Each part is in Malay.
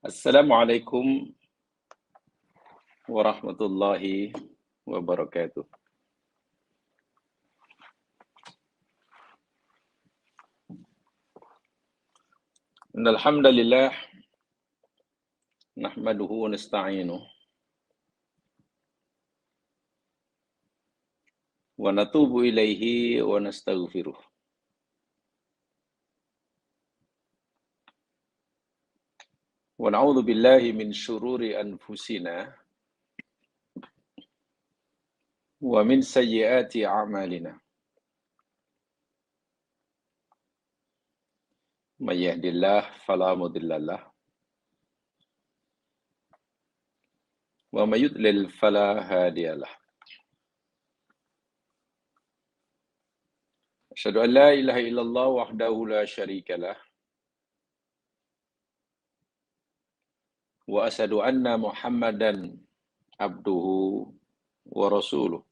Assalamualaikum warahmatullahi wabarakatuh. Innal hamdalillah nahmaduhu wa nasta'inuhu wa natubu ilaihi wa nastaghfiruh. Wa na'udzu billahi min syururi anfusina wa min sayyiati a'malina. May yahdihillahu fala mudhillalah wa may yudlil fala hadiyalah. Asyhadu an la ilaha illallah wahdahu la syarikalah wa asyhadu anna Muhammadan abduhu wa rasuluh.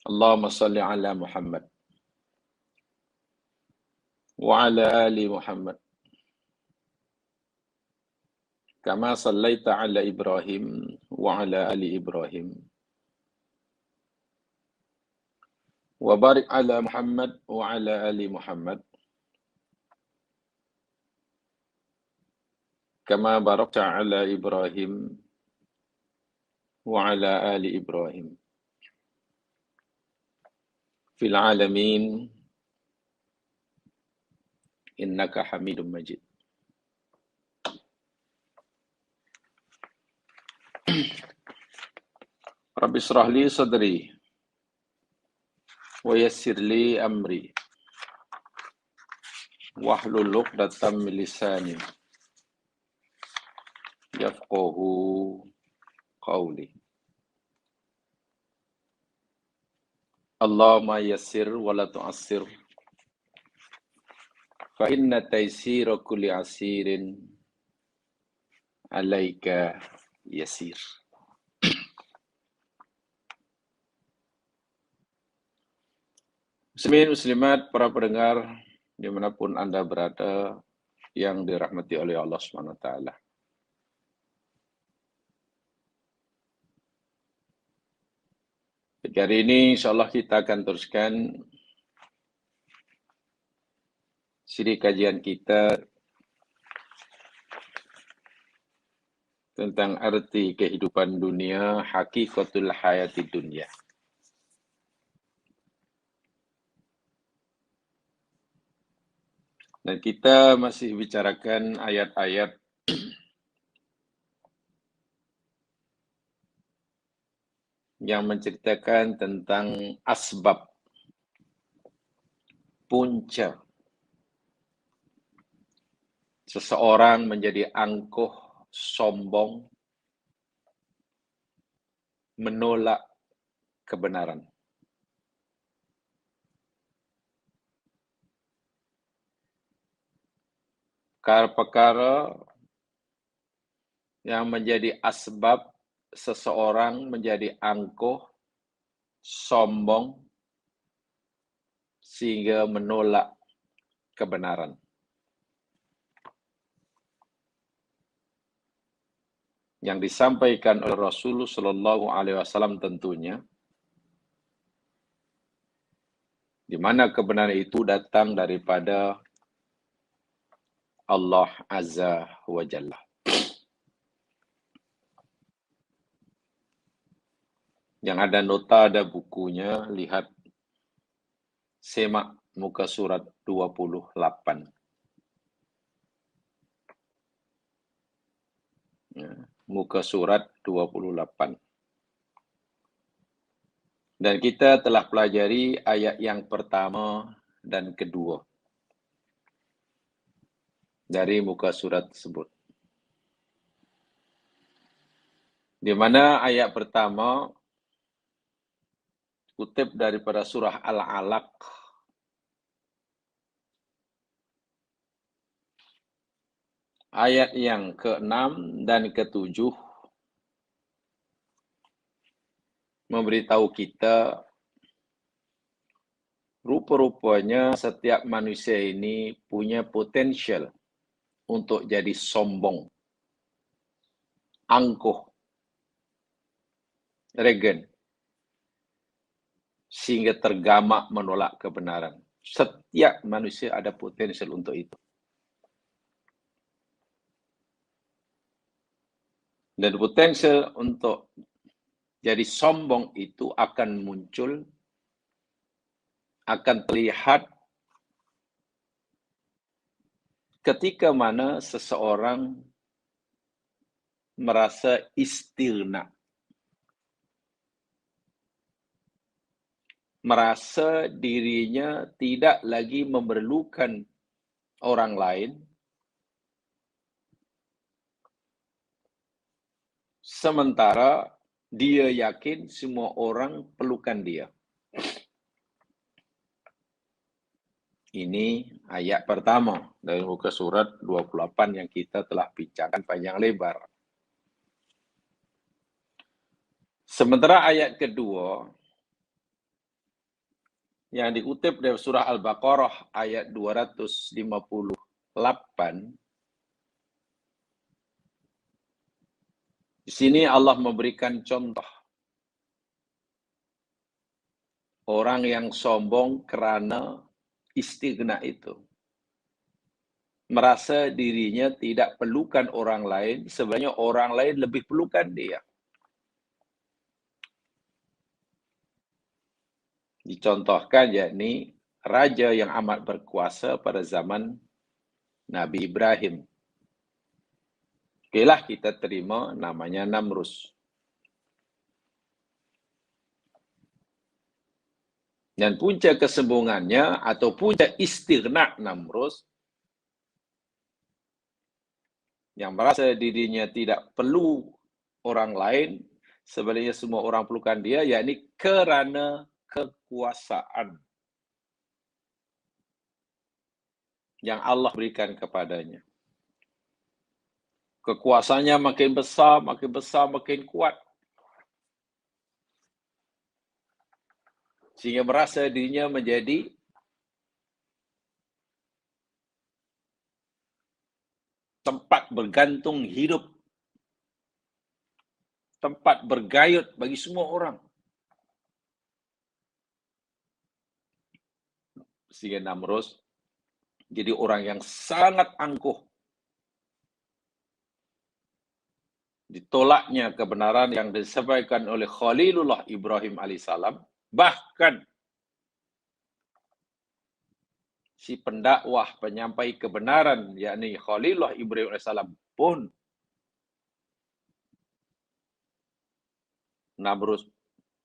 Allahumma salli ala Muhammad wa ala ali Muhammad kama sallaita ala Ibrahim wa ala ali Ibrahim wa barik ala Muhammad wa ala ali Muhammad kama barakta ala Ibrahim wa ala ali Ibrahim fil alamin innaka Hamidum Majid. Rabbi shrah li sadri wa yassir li amri wahlul 'uqdatam min lisani yafqahu qawli. Allahumma yassir wa la tu'assir fa inna taysira kulli asirin alaika yasir. Muslimin, muslimat, para pendengar dimanapun Anda berada yang dirahmati oleh Allah SWT. Hari ini insyaAllah kita akan teruskan siri kajian kita tentang arti kehidupan dunia, hakikatul hayati dunia. Dan kita masih bicarakan ayat-ayat yang menceritakan tentang asbab, punca seseorang menjadi angkuh, sombong, menolak kebenaran. Perkara yang menjadi asbab seseorang menjadi angkuh, sombong, sehingga menolak kebenaran. Yang disampaikan oleh Rasulullah SAW tentunya, di mana kebenaran itu datang daripada Allah Azza wa Jalla. Yang ada nota, ada bukunya, lihat, semak muka surat 28. Muka surat 28. Dan kita telah pelajari ayat yang pertama dan kedua dari muka surat tersebut. Di mana ayat pertama kutip daripada surah Al-Alaq ayat yang ke-6 dan ke-7 memberitahu kita rupa-rupanya setiap manusia ini punya potensial untuk jadi sombong, angkuh, arrogant, sehingga tergamak menolak kebenaran. Setiap manusia ada potensial untuk itu. Dan potensial untuk jadi sombong itu akan muncul, akan terlihat ketika mana seseorang merasa istirna, merasa dirinya tidak lagi memerlukan orang lain, sementara dia yakin semua orang perlukan dia. Ini ayat pertama dari muka surat 28 yang kita telah bincangkan panjang lebar. Sementara ayat kedua yang dikutip dari surah Al-Baqarah ayat 258, di sini Allah memberikan contoh orang yang sombong karena istighna itu. Merasa dirinya tidak perlukan orang lain, sebenarnya orang lain lebih perlukan dia. Dicontohkan yakni raja yang amat berkuasa pada zaman Nabi Ibrahim. Okelah kita terima namanya Namrus. Dan punca kesombongannya atau punca istighna Namrus yang merasa dirinya tidak perlu orang lain, sebenarnya semua orang perlukan dia, yakni kerana kekuasaan yang Allah berikan kepadanya. Kekuasaannya makin besar, makin kuat. Sehingga merasa dirinya menjadi tempat bergantung hidup, tempat bergayut bagi semua orang. Sehingga Namrus jadi orang yang sangat angkuh. Ditolaknya kebenaran yang disampaikan oleh Khalilullah Ibrahim alaihissalam, bahkan si pendakwah penyampai kebenaran yakni Khalilullah Ibrahim alaihissalam pun Namrus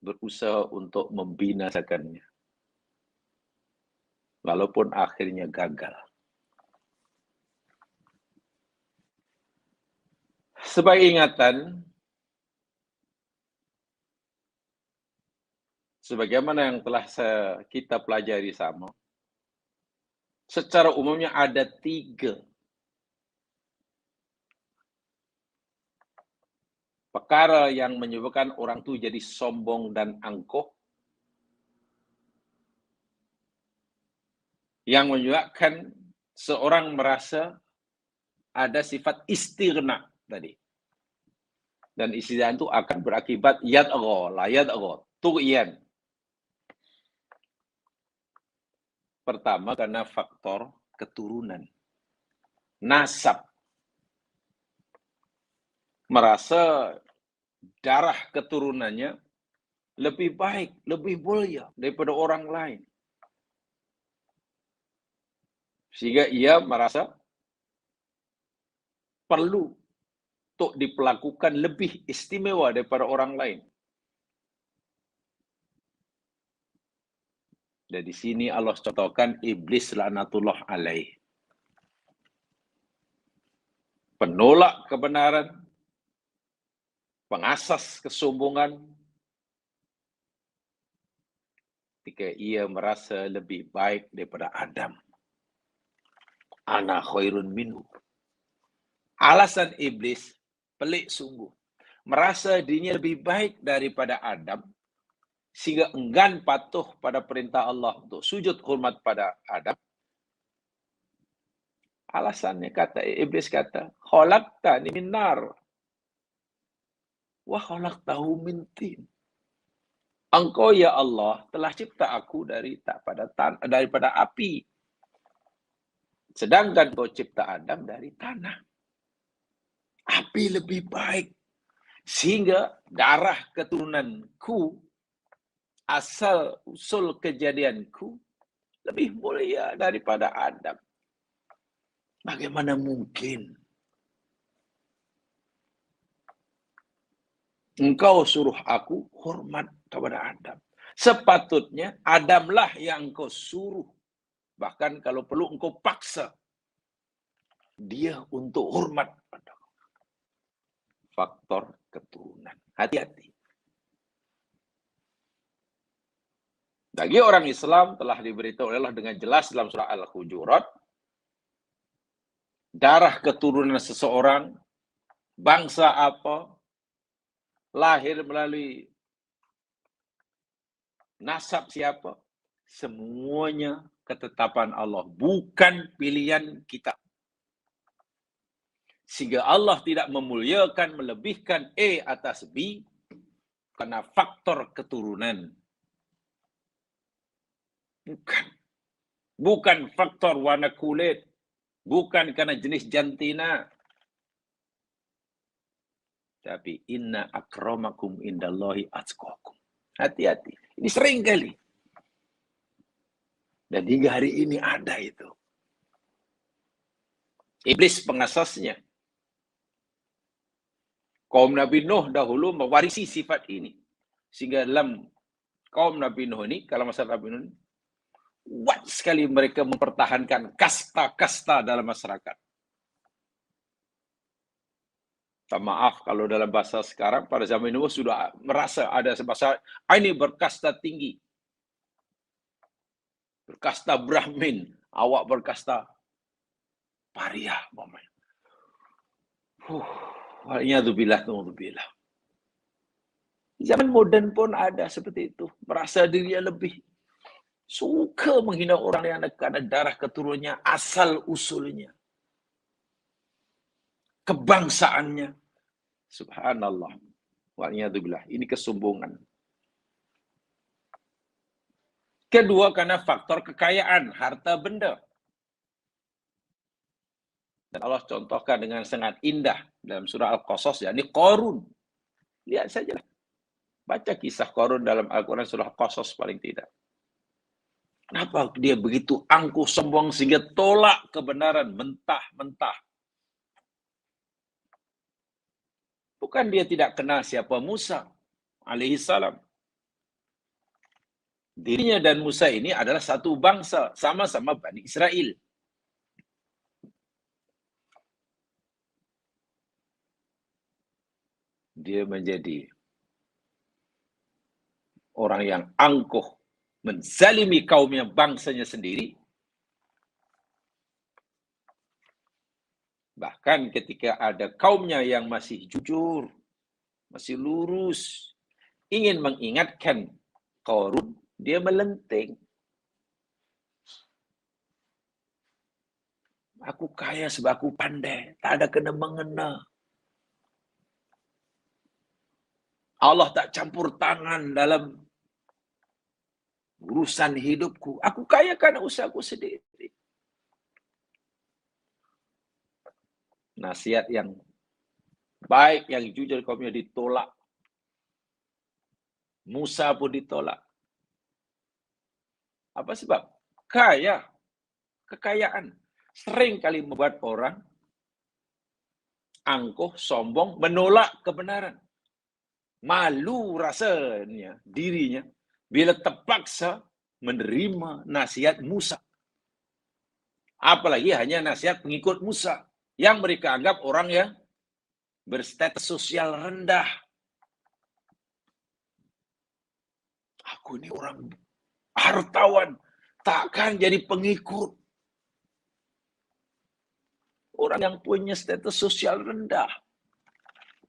berusaha untuk membinasakannya. Walaupun akhirnya gagal. Sebagai ingatan, sebagaimana yang telah kita pelajari sama, secara umumnya ada 3 perkara yang menyebabkan orang itu jadi sombong dan angkuh, yang menyebabkan seorang merasa ada sifat istighna tadi. Dan istighna itu akan berakibat yadgha, la yadgha, tughyan. Pertama karena faktor keturunan. Nasab. Merasa darah keturunannya lebih baik, lebih mulia daripada orang lain. Sehingga ia merasa perlu untuk diperlakukan lebih istimewa daripada orang lain. Dan di sini Allah contohkan iblis laknatullah alaih. Penolak kebenaran, pengasas kesombongan, ketika ia merasa lebih baik daripada Adam. Ana khairun minhu. Alasan iblis pelik sungguh. Merasa dirinya lebih baik daripada Adam, sehingga enggan patuh pada perintah Allah untuk sujud hormat pada Adam. Alasannya kata iblis kata, khalaqtani min nar wa khalaqtahu min tin. Engkau ya Allah telah cipta aku daripada api. Sedangkan kau cipta Adam dari tanah. Api lebih baik. Sehingga darah keturunanku, asal usul kejadianku, lebih mulia daripada Adam. Bagaimana mungkin engkau suruh aku hormat kepada Adam? Sepatutnya Adamlah yang engkau suruh. Bahkan kalau perlu engkau paksa dia untuk hormat pada faktor keturunan. Hati-hati. Bagi orang Islam telah diberitahu oleh Allah dengan jelas dalam surah Al-Hujurat, darah keturunan seseorang, bangsa apa, lahir melalui nasab siapa, semuanya ketetapan Allah, bukan pilihan kita. Sehingga Allah tidak memuliakan, melebihkan A atas B karena faktor keturunan. Bukan faktor warna kulit, bukan karena jenis jantina. Tapi inna akramakum indallahi atqakum. Hati-hati. Ini sering kali. Dan hingga hari ini ada itu. Iblis pengasasnya. Kaum Nabi Nuh dahulu mewarisi sifat ini. Sehingga dalam kaum Nabi Nuh ini, kalau masalah Nabi Nuh ini, kuat sekali mereka mempertahankan kasta-kasta dalam masyarakat. Maaf kalau dalam bahasa sekarang, pada zaman Nuh sudah merasa ada bahasa, ini berkasta tinggi. Berkasta Brahmin, awak berkasta pariah. Waliyadzubillah. Zaman modern pun ada seperti itu. Merasa dirinya lebih. Suka menghina orang yang ada darah keturunannya, asal usulnya. Kebangsaannya. Subhanallah. Waliyadzubillah. Ini kesombongan. Kedua, karena faktor kekayaan, harta benda. Dan Allah contohkan dengan sangat indah dalam surah Al-Qasas, yakni Qarun. Lihat saja. Baca kisah Qarun dalam Al-Quran surah Al-Qasas paling tidak. Kenapa dia begitu angkuh sombong sehingga tolak kebenaran mentah-mentah? Bukan dia tidak kenal siapa Musa alaihissalam. Dirinya dan Musa ini adalah satu bangsa, sama-sama Bani Israel. Dia menjadi orang yang angkuh, menzalimi kaumnya, bangsanya sendiri. Bahkan ketika ada kaumnya yang masih jujur, masih lurus, ingin mengingatkan Qarun, dia melenting. Aku kaya sebab aku pandai, tak ada kena-mengena. Allah tak campur tangan dalam urusan hidupku. Aku kaya karena usahaku sendiri. Nasihat yang baik, yang jujur kaumnya ditolak. Musa pun ditolak. Apa sebab? Kaya. Kekayaan. Sering kali membuat orang angkuh, sombong, menolak kebenaran. Malu rasanya dirinya bila terpaksa menerima nasihat Musa. Apalagi hanya nasihat pengikut Musa yang mereka anggap orang yang berstatus sosial rendah. Aku ini orang hartawan, takkan jadi pengikut orang yang punya status sosial rendah.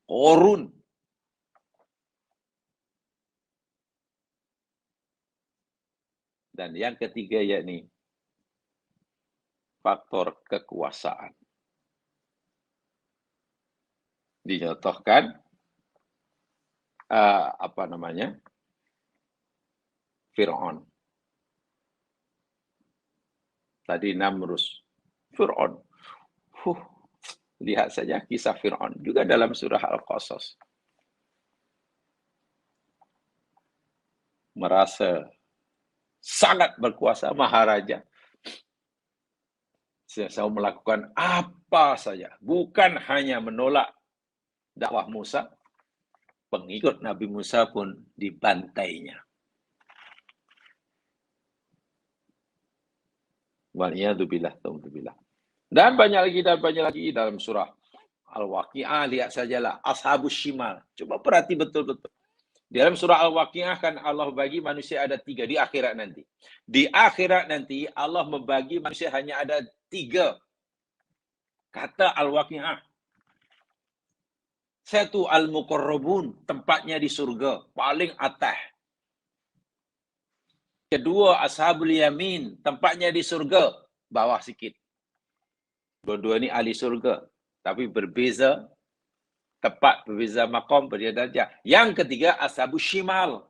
Qarun. Dan yang ketiga yakni faktor kekuasaan. Dicontohkan Fir'aun. Tadi Namrus. Fir'aun. Lihat saja kisah Fir'aun. Juga dalam surah Al-Qasas. Merasa sangat berkuasa, maharaja. Saya melakukan apa saja. Bukan hanya menolak dakwah Musa, pengikut Nabi Musa pun dibantainya. Waliyadzubillah. Dan banyak lagi dalam surah Al-Waqi'ah. Lihat sajalah Ashabus Shimal. Coba perhati betul-betul. Di dalam surah Al-Waqi'ah kan Allah bagi manusia ada 3 di akhirat nanti. Di akhirat nanti Allah membagi manusia hanya ada 3. Kata Al-Waqi'ah. Satu Al-Muqarrabun, tempatnya di surga, paling atas. Kedua Ashabul Yamin, tempatnya di surga, bawah sikit. Dua-dua ni ahli surga, tapi berbeza tempat, berbeza maqam, berbeza darjah. Yang ketiga Ashabus Shimal,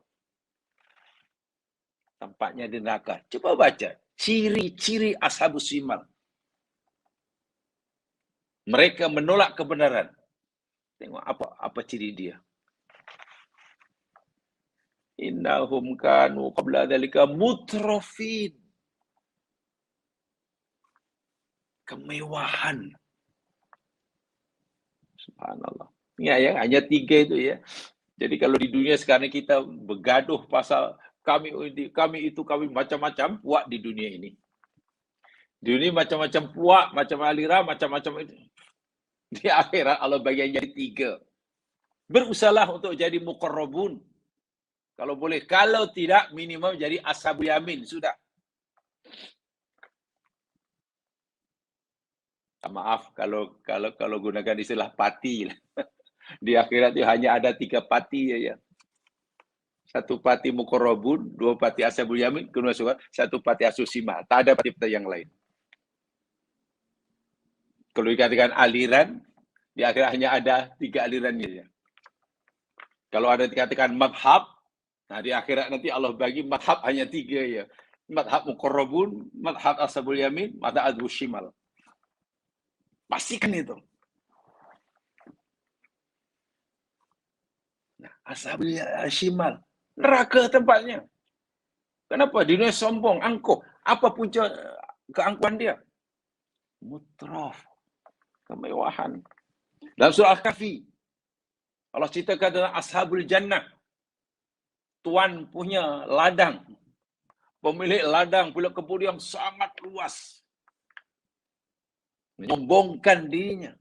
tempatnya di neraka. Coba baca ciri-ciri Ashabus Shimal. Mereka menolak kebenaran. Tengok apa ciri dia. Innahum kanu qabla dzalika mutrafin. Kemewahan. Subhanallah. Ya, hanya 3 itu ya. Jadi kalau di dunia sekarang kita bergaduh pasal kami macam-macam puak di dunia ini. Di dunia macam-macam puak, macam aliran, macam-macam itu. Di akhirat Allah bagi jadi 3. Berusahalah untuk jadi muqarrabun. Kalau boleh, kalau tidak minimum jadi ashabul yamin sudah. Maaf kalau gunakan istilah pati. Di akhirat itu hanya ada 3 pati ya. 1 pati muqarrabun, 2 pati ashabul yamin, kedua 1 pati asusima. Tak ada pati yang lain. Kalau dikatakan aliran, di akhirat hanya ada 3 alirannya. Kalau ada dikatakan madhab, nah di akhirat nanti Allah bagi madhab hanya 3 ya. Madhab muqarrabun, madhab ashabul yamin, madhab ashabul shimal. Pastikan itu. Nah, ashabul shimal, neraka tempatnya. Kenapa? Di dunia sombong, angkuh. Apa punca keangkuhan dia? Mutraf. Kemewahan. Dalam surah Al-Kahfi, Allah ceritakan tentang ashabul jannah. Tuan punya ladang. Pemilik ladang punya kebun yang sangat luas. Menyombongkan dirinya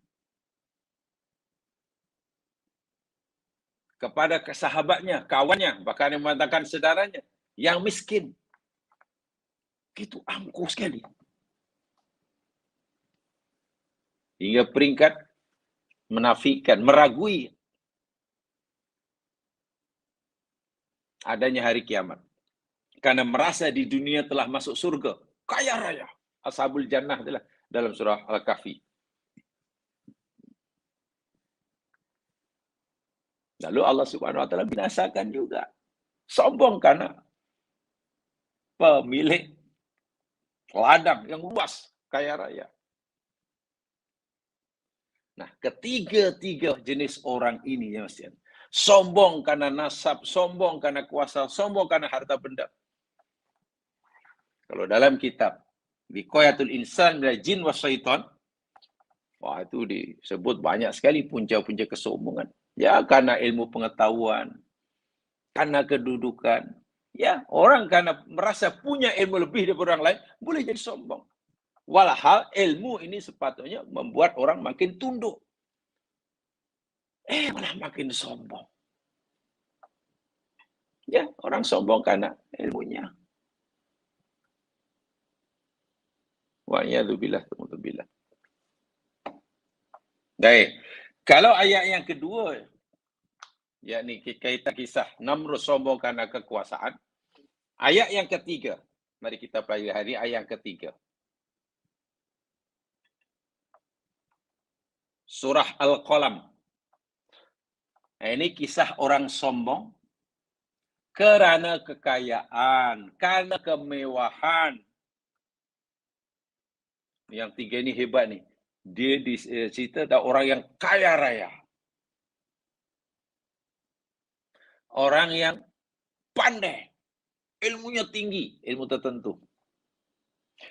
kepada sahabatnya, kawannya, bahkan yang mengatakan saudaranya yang miskin. Itu angkuh sekali. Hingga peringkat menafikan, meragui adanya hari kiamat. Karena merasa di dunia telah masuk surga, kaya raya. Ashabul jannah adalah dalam surah Al-Kahfi. Lalu Allah Subhanahu wa taala binasakan juga. Sombong karena pemilik ladang yang luas, kaya raya. Nah, ketiga jenis orang ini ya Mas. Sombong karena nasab, sombong karena kuasa, sombong karena harta benda. Kalau dalam kitab Wiqayatul Insan minal Jin was Syaitan, wah itu disebut banyak sekali punca-punca kesombongan. Ya karena ilmu pengetahuan, karena kedudukan. Ya, orang karena merasa punya ilmu lebih daripada orang lain, boleh jadi sombong. Walhal ilmu ini sepatutnya membuat orang makin tunduk. Malah makin sombong. Ya, orang sombong karena ilmunya. Wa'iyadzubillah. Baik. Kalau ayat yang kedua, yakni kaitan kisah Namrud sombong karena kekuasaan. Ayat yang ketiga, Mari kita pelajari ayat ketiga. Surah Al-Qalam. Nah, ini kisah orang sombong karena kekayaan, karena kemewahan. Yang tiga ini hebat nih. Dia di situ ada orang yang kaya raya. Orang yang pandai. Ilmunya tinggi, ilmu tertentu.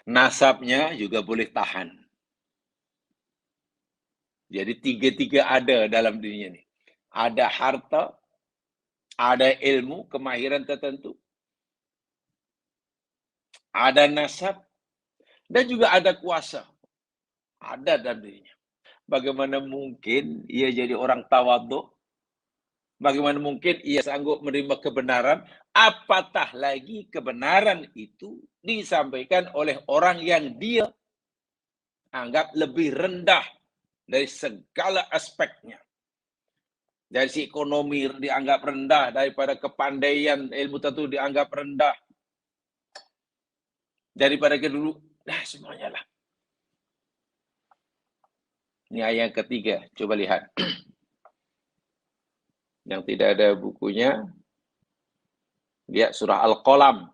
Nasabnya juga boleh tahan. Jadi tiga-tiga ada dalam dirinya nih. Ada harta, ada ilmu, kemahiran tertentu, ada nasab, dan juga ada kuasa. Ada dalam dirinya. Bagaimana mungkin ia jadi orang tawadhu? Bagaimana mungkin ia sanggup menerima kebenaran? Apatah lagi kebenaran itu disampaikan oleh orang yang dia anggap lebih rendah dari segala aspeknya. Dari si ekonomi dianggap rendah, daripada kepandaian ilmu tentu dianggap rendah, daripada kedulu, semuanya lah. Ini ayat ketiga, coba lihat. Yang tidak ada bukunya, lihat surah Al-Qalam.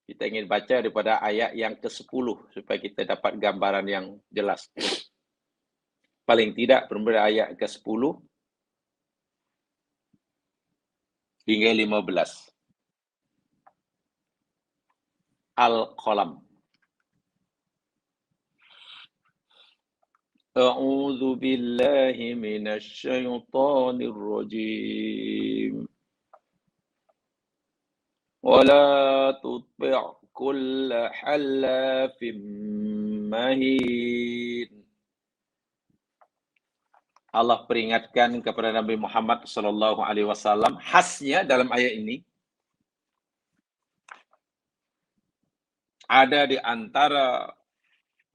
Kita ingin baca daripada ayat yang ke-10 supaya kita dapat gambaran yang jelas. Paling tidak berbeda ayat ke-10 hingga 15. Al-Qalam. A'udzu billahi minasy syaithanir rajim. Wala tutbi' kulla halafim mahin. Allah peringatkan kepada Nabi Muhammad SAW, khasnya dalam ayat ini, ada di antara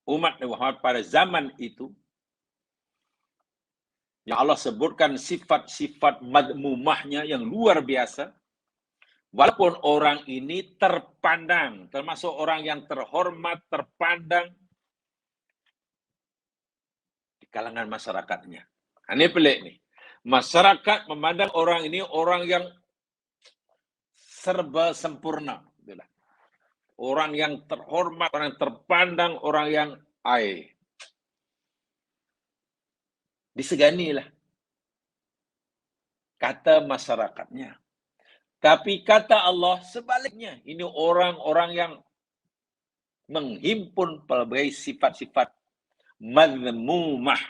umat Nabi Muhammad pada zaman itu, yang Allah sebutkan sifat-sifat madmumahnya yang luar biasa, walaupun orang ini terpandang, termasuk orang yang terhormat, terpandang di kalangan masyarakatnya. Ini pelik nih. Masyarakat memandang orang ini orang yang serba sempurna. Orang yang terhormat, orang yang terpandang, orang yang diseganilah. Kata masyarakatnya. Tapi kata Allah sebaliknya. Ini orang-orang yang menghimpun pelbagai sifat-sifat madmumah.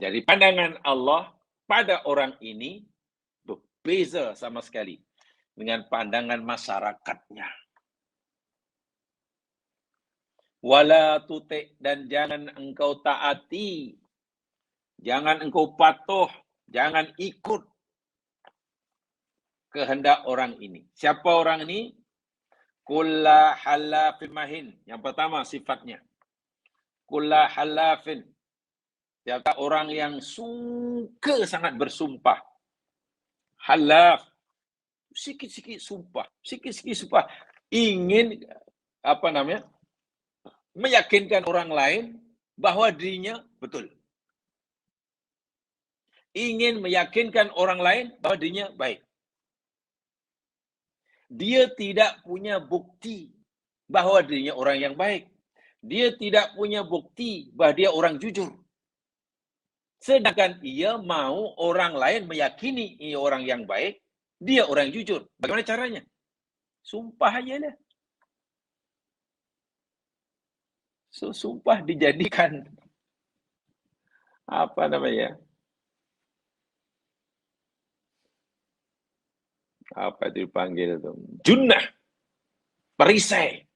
Jadi pandangan Allah pada orang ini berbeza sama sekali dengan pandangan masyarakatnya. Wala tuti', dan jangan engkau taati, jangan engkau patuh, jangan ikut kehendak orang ini. Siapa orang ini? Kulla halafin mahin. Yang pertama sifatnya. Kulla halafin. Siapa orang yang suka sangat bersumpah. Halaf. Sikit-sikit sumpah. Sikit-sikit sumpah. Ingin, meyakinkan orang lain bahwa dirinya betul. Ingin meyakinkan orang lain bahwa dirinya baik. Dia tidak punya bukti bahwa dirinya orang yang baik. Dia tidak punya bukti bahwa dia orang jujur. Sedangkan ia mau orang lain meyakini ia orang yang baik, dia orang jujur. Bagaimana caranya? Sumpah aja lah. So, sumpah dijadikan apa itu dipanggil itu? Junnah. Perisai.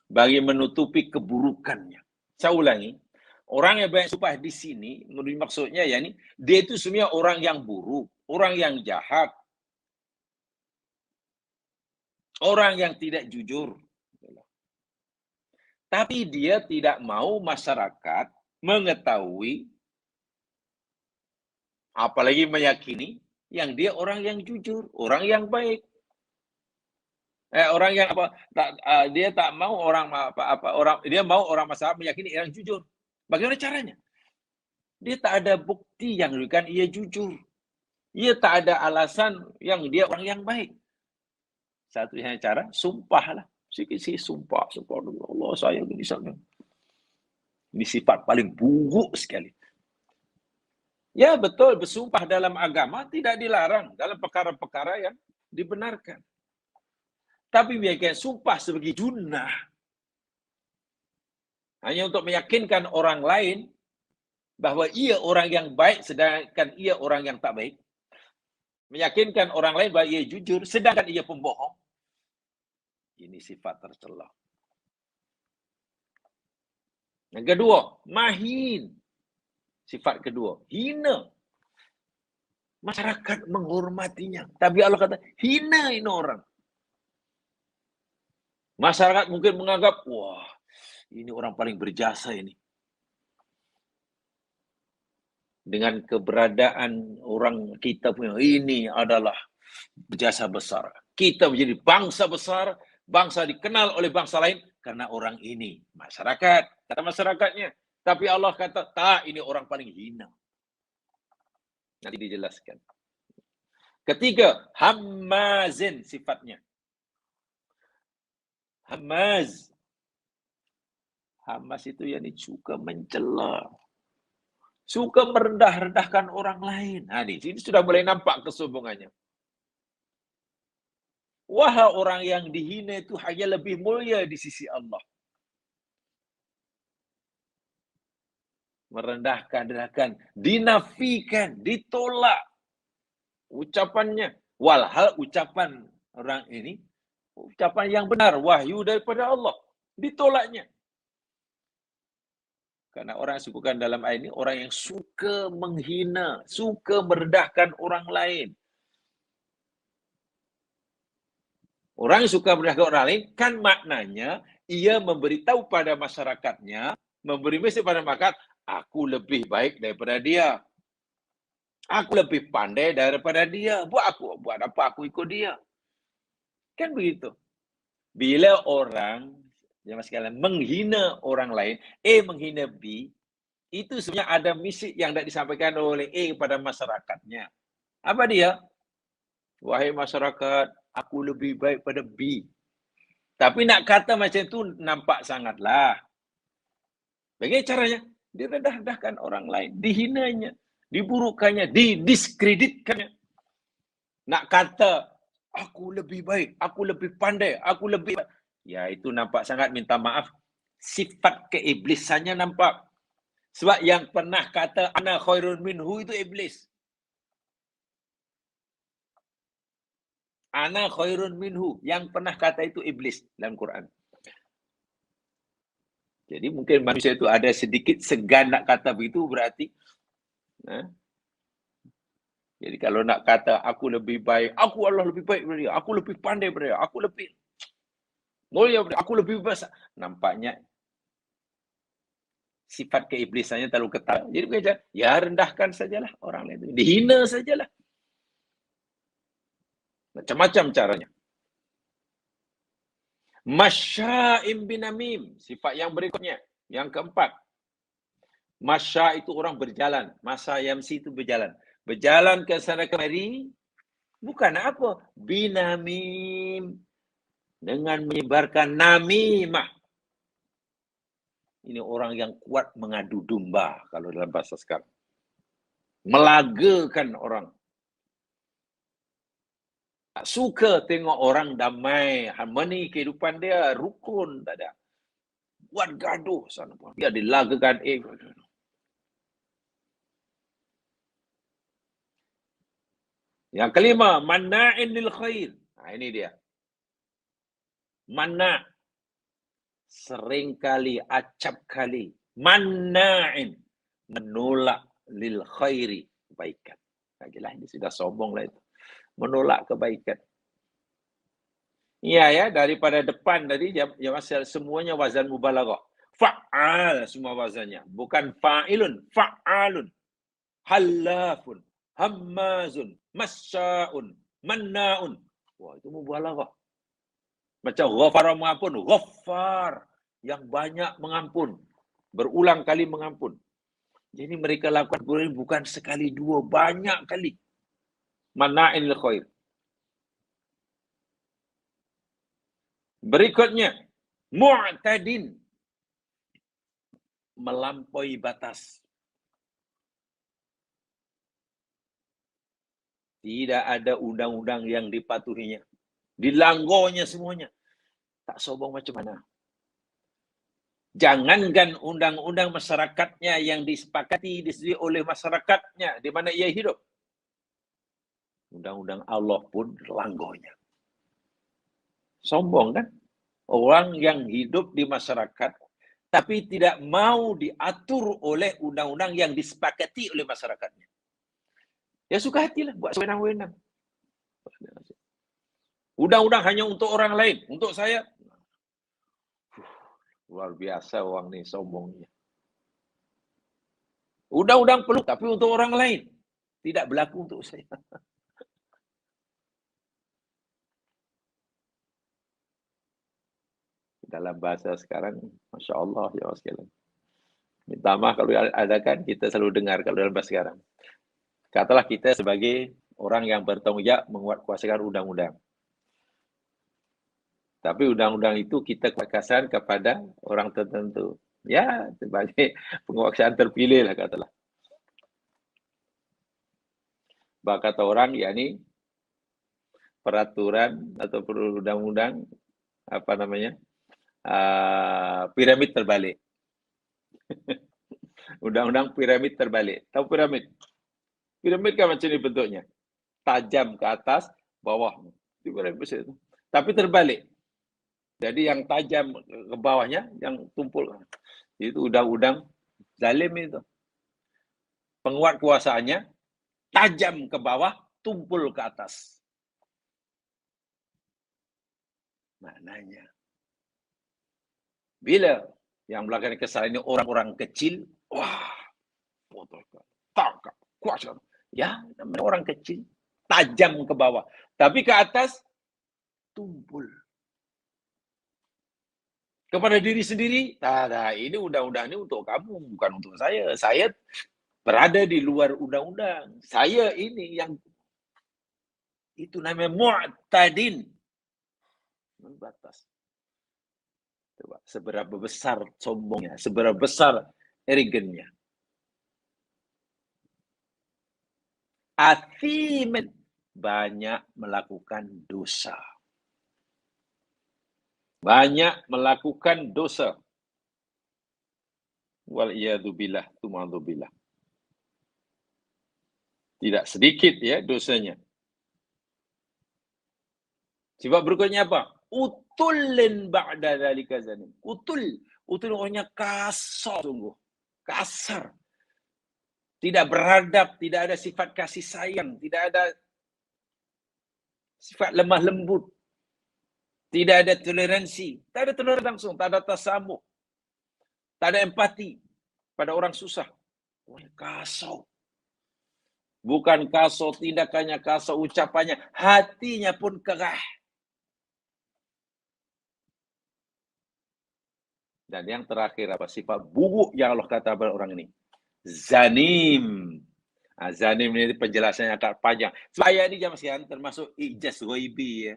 Bagi menutupi keburukannya. Saya ulangi. Orang yang banyak sumpah di sini, maksudnya ya ini, dia itu sebenarnya orang yang buruk, orang yang jahat, orang yang tidak jujur. Tapi dia tidak mau masyarakat mengetahui Apalagi meyakini yang dia orang yang jujur, orang yang baik. Orang yang dia tak mau orang dia mau orang masyarakat meyakini yang jujur. Bagaimana caranya? Dia tak ada bukti yang menunjukkan ia jujur. Ia tak ada alasan yang dia orang yang baik. Satu-satunya cara, sumpahlah. Sikit-sikit sumpah dulu. Allah saya gini sana. Ini sifat paling buruk sekali. Ya betul, bersumpah dalam agama tidak dilarang dalam perkara-perkara yang dibenarkan. Tapi biarkan sumpah sebagai junnah. Hanya untuk meyakinkan orang lain bahwa ia orang yang baik sedangkan ia orang yang tak baik. Meyakinkan orang lain bahwa ia jujur sedangkan ia pembohong. Ini sifat tercela. Yang kedua, mahin. Sifat kedua, hina. Masyarakat menghormatinya. Tapi Allah kata, hina ini orang. Masyarakat mungkin menganggap, wah, ini orang paling berjasa ini. Dengan keberadaan orang kita punya, ini adalah berjasa besar. Kita menjadi bangsa besar, bangsa dikenal oleh bangsa lain, karena orang ini. Masyarakat, kata masyarakatnya. Tapi Allah kata, tak, ini orang paling hina. Nanti dijelaskan. Ketiga, hammazin sifatnya. Hammaz. Hammaz itu yang suka mencela. Suka merendah-rendahkan orang lain. Nah, di sini sudah mulai nampak kesombongannya. Wahai orang yang dihina itu hanya lebih mulia di sisi Allah. Merendahkan, dinafikan, ditolak ucapannya. Walhal ucapan orang ini, ucapan yang benar, wahyu daripada Allah. Ditolaknya. Karena orang yang sebutkan dalam ayat ini, orang yang suka menghina, suka merendahkan orang lain. Orang yang suka merendahkan orang lain, kan maknanya, ia memberitahu pada masyarakatnya, memberi mesej pada masyarakat, aku lebih baik daripada dia. Aku lebih pandai daripada dia. Buat apa aku ikut dia? Kan begitu. Bila orang, jemaah sekalian, menghina orang lain, menghina B, itu sebenarnya ada misi yang tidak disampaikan oleh kepada masyarakatnya. Apa dia? Wahai masyarakat, aku lebih baik pada B. Tapi nak kata macam itu nampak sangatlah. Bagaimana caranya? Direndah-rendahkan orang lain, dihinanya, diburukkannya, didiskreditkannya. Nak kata, aku lebih baik, aku lebih pandai, aku lebih... Ya, itu nampak sangat minta maaf. Sifat keiblisannya nampak. Sebab yang pernah kata, ana khairun minhu, itu iblis. Ana khairun minhu. Yang pernah kata itu iblis dalam Quran. Jadi mungkin manusia itu ada sedikit segan nak kata begitu, berarti jadi kalau nak kata aku lebih baik, aku Allah lebih baik daripada dia, aku lebih pandai daripada dia, aku lebih mulia daripada dia, aku lebih besar. Nampaknya sifat keiblisannya terlalu ketat. Jadi bukan ya rendahkan sajalah orang lain itu. Dihina sajalah. Macam-macam caranya. Masya'im binamim. Sifat yang berikutnya. Yang keempat. Masya' itu orang berjalan. Masa yamsi itu berjalan. Berjalan ke sana kemari. Bukan apa? Binamim. Dengan menyebarkan namimah. Ini orang yang kuat mengadu domba. Kalau dalam bahasa sekarang. Melagakan orang. Tak suka tengok orang damai, harmoni kehidupan dia, rukun, tak ada. Buat gaduh sana pun. Dia dilagakan. Yang kelima, manna'in lil khair. Nah, ini dia. Manna' seringkali, acap kali. Manna'in menolak lil khairi, kebaikan. Lagilah ini sudah sombong lah itu. Menolak kebaikan. Iya ya, daripada depan tadi semuanya wazan mubalaghah. Fa'al semua wazannya, bukan fa'ilun, fa'alun. Halafun. hammazun, masya'un, manna'un. Wah, itu mubalaghah. Macam ghafara mengampun, ghaffar, yang banyak mengampun, berulang kali mengampun. Jadi mereka lakukan bukan sekali dua, banyak kali. Mana'il khair. Berikutnya, mu'tadin, melampaui batas. Tidak ada undang-undang yang dipatuhinya. Dilanggonya semuanya. Tak sombong macam mana. Jangankan undang-undang masyarakatnya yang disepakati disetujui oleh masyarakatnya di mana ia hidup. Undang-undang Allah pun langgonya. Sombong kan? Orang yang hidup di masyarakat tapi tidak mau diatur oleh undang-undang yang disepakati oleh masyarakatnya. Ya suka hatilah buat sewenang-wenang. Undang-undang hanya untuk orang lain, untuk saya. Luar biasa orang ni sombongnya. Undang-undang perlu, tapi untuk orang lain. Tidak berlaku untuk saya. Dalam bahasa sekarang, Masya Allah, ya Allah sekalian. Minta maaf kalau ada kan, kita selalu dengar kalau dalam bahasa sekarang. Katalah kita sebagai orang yang bertanggung jawab menguatkuasakan undang-undang. Tapi undang-undang itu kita kuatkuasakan kepada orang tertentu. Ya, sebagai penguasaan terpilih lah katalah. Bah kata orang, yakni peraturan atau undang-undang apa namanya piramid terbalik. Undang-undang piramid terbalik. Tahu piramid? Piramid kan macam ni bentuknya. Tajam ke atas, bawah. Itu piramid itu. Tapi terbalik. Jadi yang tajam ke bawahnya, yang tumpul. Itu undang-undang zalim itu. Penguat kuasaannya, tajam ke bawah, tumpul ke atas. Maknanya. Bila yang melakukan kesalahan ini orang-orang kecil, wah, tangkap, kuasa. Ya, namanya orang kecil, tajam ke bawah. Tapi ke atas, tumpul. Kepada diri sendiri, nah, ini undang-undang ini untuk kamu, bukan untuk saya. Saya berada di luar undang-undang. Saya ini yang, itu namanya mu'tadin. Batas. Coba, seberapa besar sombongnya, seberapa besar arrogantnya. Athimen, banyak melakukan dosa. Banyak melakukan dosa. Wal'iyadzubillah, tumadzubillah. Tidak sedikit ya dosanya. Sebab berikutnya apa? Utulin ba'da dzalika zanim. Utul orangnya kasar sungguh. Kasar. Tidak beradab, tidak ada sifat kasih sayang, tidak ada sifat lemah lembut. Tidak ada toleransi, tak ada toleransi langsung, tak ada tasamuh. Tak ada empati pada orang susah. Orangnya kasar. Bukan kasar tindakannya, kasar ucapannya, hatinya pun kerah. Dan yang terakhir apa? Sifat buruk yang Allah kata pada orang ini. Zanim. Zanim ini penjelasannya agak panjang. Saya ini jamaah sekalian termasuk ijaz ghaibi ya.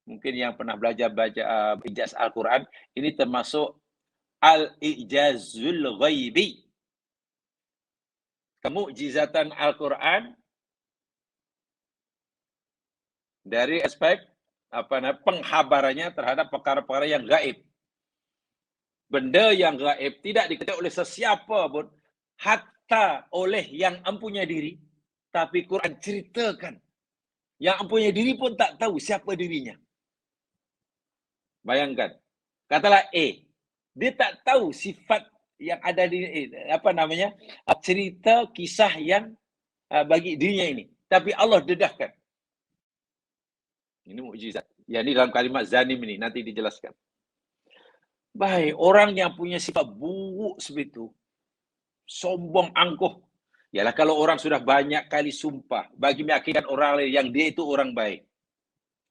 Mungkin yang pernah belajar baca ijaz Al-Quran, ini termasuk al-ijazul ghaibi. Kemukjizatan Al-Quran dari aspek penghabarannya terhadap perkara-perkara yang gaib. Benda yang gaib tidak diketahui oleh sesiapa pun, hatta oleh yang empunya diri, tapi Quran ceritakan. Yang empunya diri pun tak tahu siapa dirinya. Bayangkan, katalah A, dia tak tahu sifat yang ada di cerita kisah yang bagi dirinya ini, tapi Allah dedahkan. Ini mukjizat. Yang ini dalam kalimat zanim ini nanti dijelaskan. Baik, orang yang punya sifat buruk seperti itu, sombong angkuh, Yalah kalau orang sudah banyak kali sumpah bagi meyakinkan orang lain yang dia itu orang baik.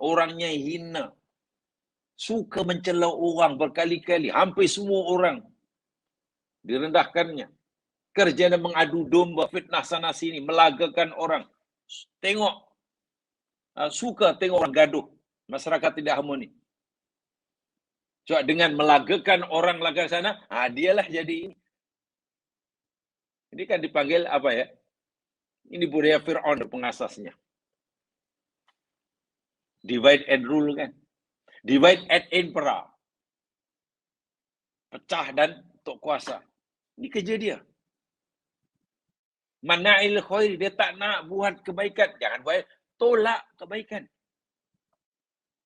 Orangnya hina. Suka mencela orang berkali-kali. Hampir semua orang direndahkannya. Kerjanya mengadu domba, fitnah sana sini, melagakan orang. Tengok. Suka tengok orang gaduh. Masyarakat tidak harmoni. Coba dengan melagakan orang laga sana, dialah jadi ini. Ini kan dipanggil apa ya? Ini budaya Fir'aun pengasasnya. Divide and rule kan. Divide and impera. Pecah dan tok kuasa. Ini kerja dia. Mana'il khair, dia tak nak buat kebaikan. Jangan buat, tolak kebaikan.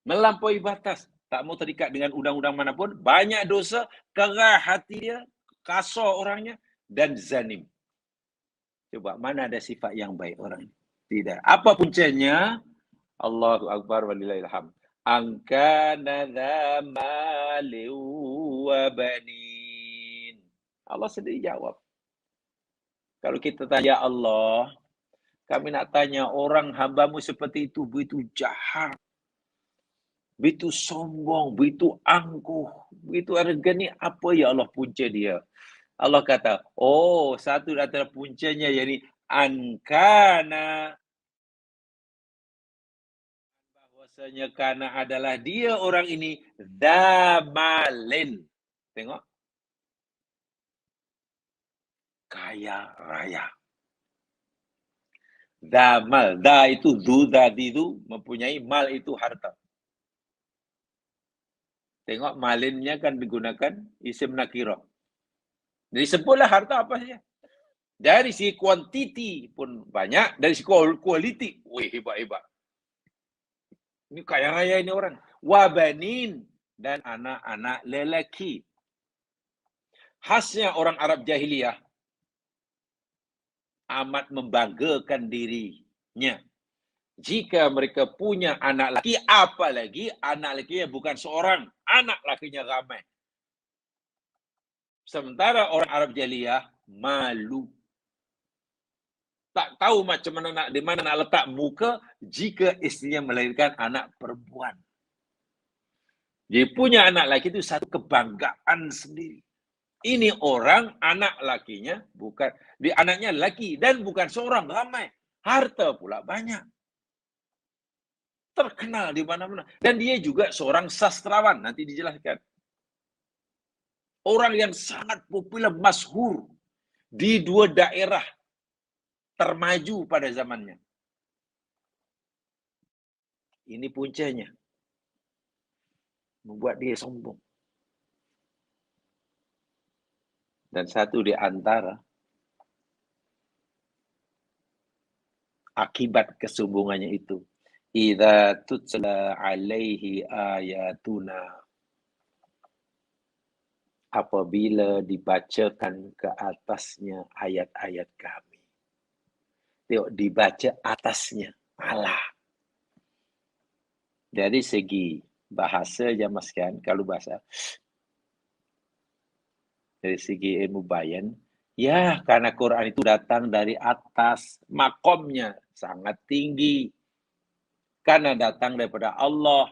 Melampaui batas. Tak mau terikat dengan undang-undang manapun. Banyak dosa, kerah hati dia, kasar orangnya, dan zanim. Coba, mana ada sifat yang baik orang ini? Tidak. Apa puncanya? Allahu Akbar walillahil hamd. Angkana dha mali wa banin. Allah sendiri jawab. Kalau kita tanya Allah, kami nak tanya orang hambamu seperti itu, begitu jahat, begitu sombong, begitu angkuh, begitu arrogant ni, apa ya Allah punca dia? Allah kata, oh satu antara puncanya yakni angkana, bahwasanya karena adalah dia orang ini damalin. Tengok. Kaya raya. Damal. Da itu, dadi itu mempunyai, mal itu harta. Tengok malinnya kan digunakan isim nakirah. Jadi sebutlah harta apa saja. Dari segi kuantiti pun banyak, dari segi kualiti, wih hebat-hebat. Ini kaya raya ini orang. Wabanin, dan anak-anak lelaki. Khasnya orang Arab jahiliyah amat membanggakan dirinya. Jika mereka punya anak laki, apalagi anak lakinya bukan seorang, anak lakinya ramai. Sementara orang Arab jahiliyah malu. Tak tahu macam mana di mana nak letak muka jika istrinya melahirkan anak perempuan. Jadi punya anak laki itu satu kebanggaan sendiri. Ini orang anak lakinya bukan, anaknya laki dan bukan seorang, ramai. Harta pula banyak. Terkenal di mana-mana. Dan dia juga seorang sastrawan, nanti dijelaskan. Orang yang sangat populer, masyhur di dua daerah termaju pada zamannya. Ini puncanya. Membuat dia sombong. Dan satu di antara akibat kesombongannya itu, idza tutla alaihi ayatuna, apabila dibacakan ke atasnya ayat-ayat kami. Tengok, dibaca atasnya. Allah. Dari segi bahasa jamaah sekalian, kalau bahasa dari segi ilmu bayan, ya karena Quran itu datang dari atas, makomnya sangat tinggi. Karena datang daripada Allah.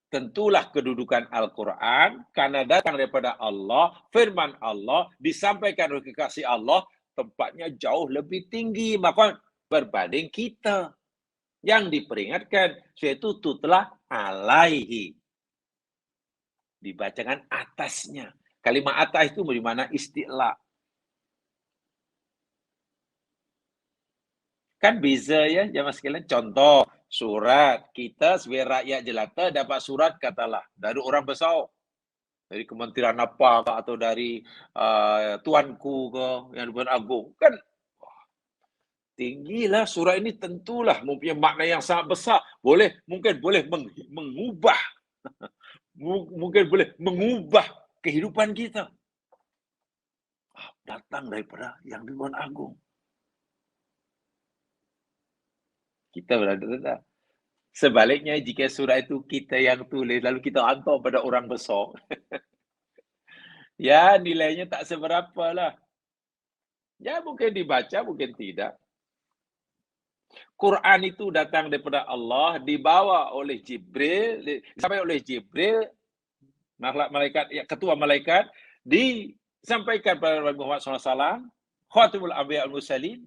Tentulah kedudukan Al-Quran, karena datang daripada Allah, firman Allah, disampaikan oleh kekasih Allah, tempatnya jauh lebih tinggi, maka berbanding kita. Yang diperingatkan, yaitu tutlah alaihi. Dibacakan atasnya. Kalimat atas itu bagaimana istilah. Kan beza ya, jamaah sekalian. Contoh, surat. Kita sebagai rakyat jelata dapat surat katalah dari orang besar. Dari kementerian apa atau dari tuanku ke yang Tuan Agung. Kan tinggilah surat ini, tentulah mempunyai makna yang sangat besar. Mungkin boleh mengubah. Mungkin boleh mengubah kehidupan kita. Datang daripada yang Tuan Agung. Kita berada. Sebaliknya, jika surat itu kita yang tulis, lalu kita hantar pada orang besar, ya nilainya tak seberapa lah. Ya mungkin dibaca, mungkin tidak. Quran itu datang daripada Allah, dibawa oleh Jibril, disampaikan oleh Jibril, malaikat, ya, ketua malaikat, disampaikan kepada Nabi Muhammad SAW, Khatimul Anbiya al-Mursalin,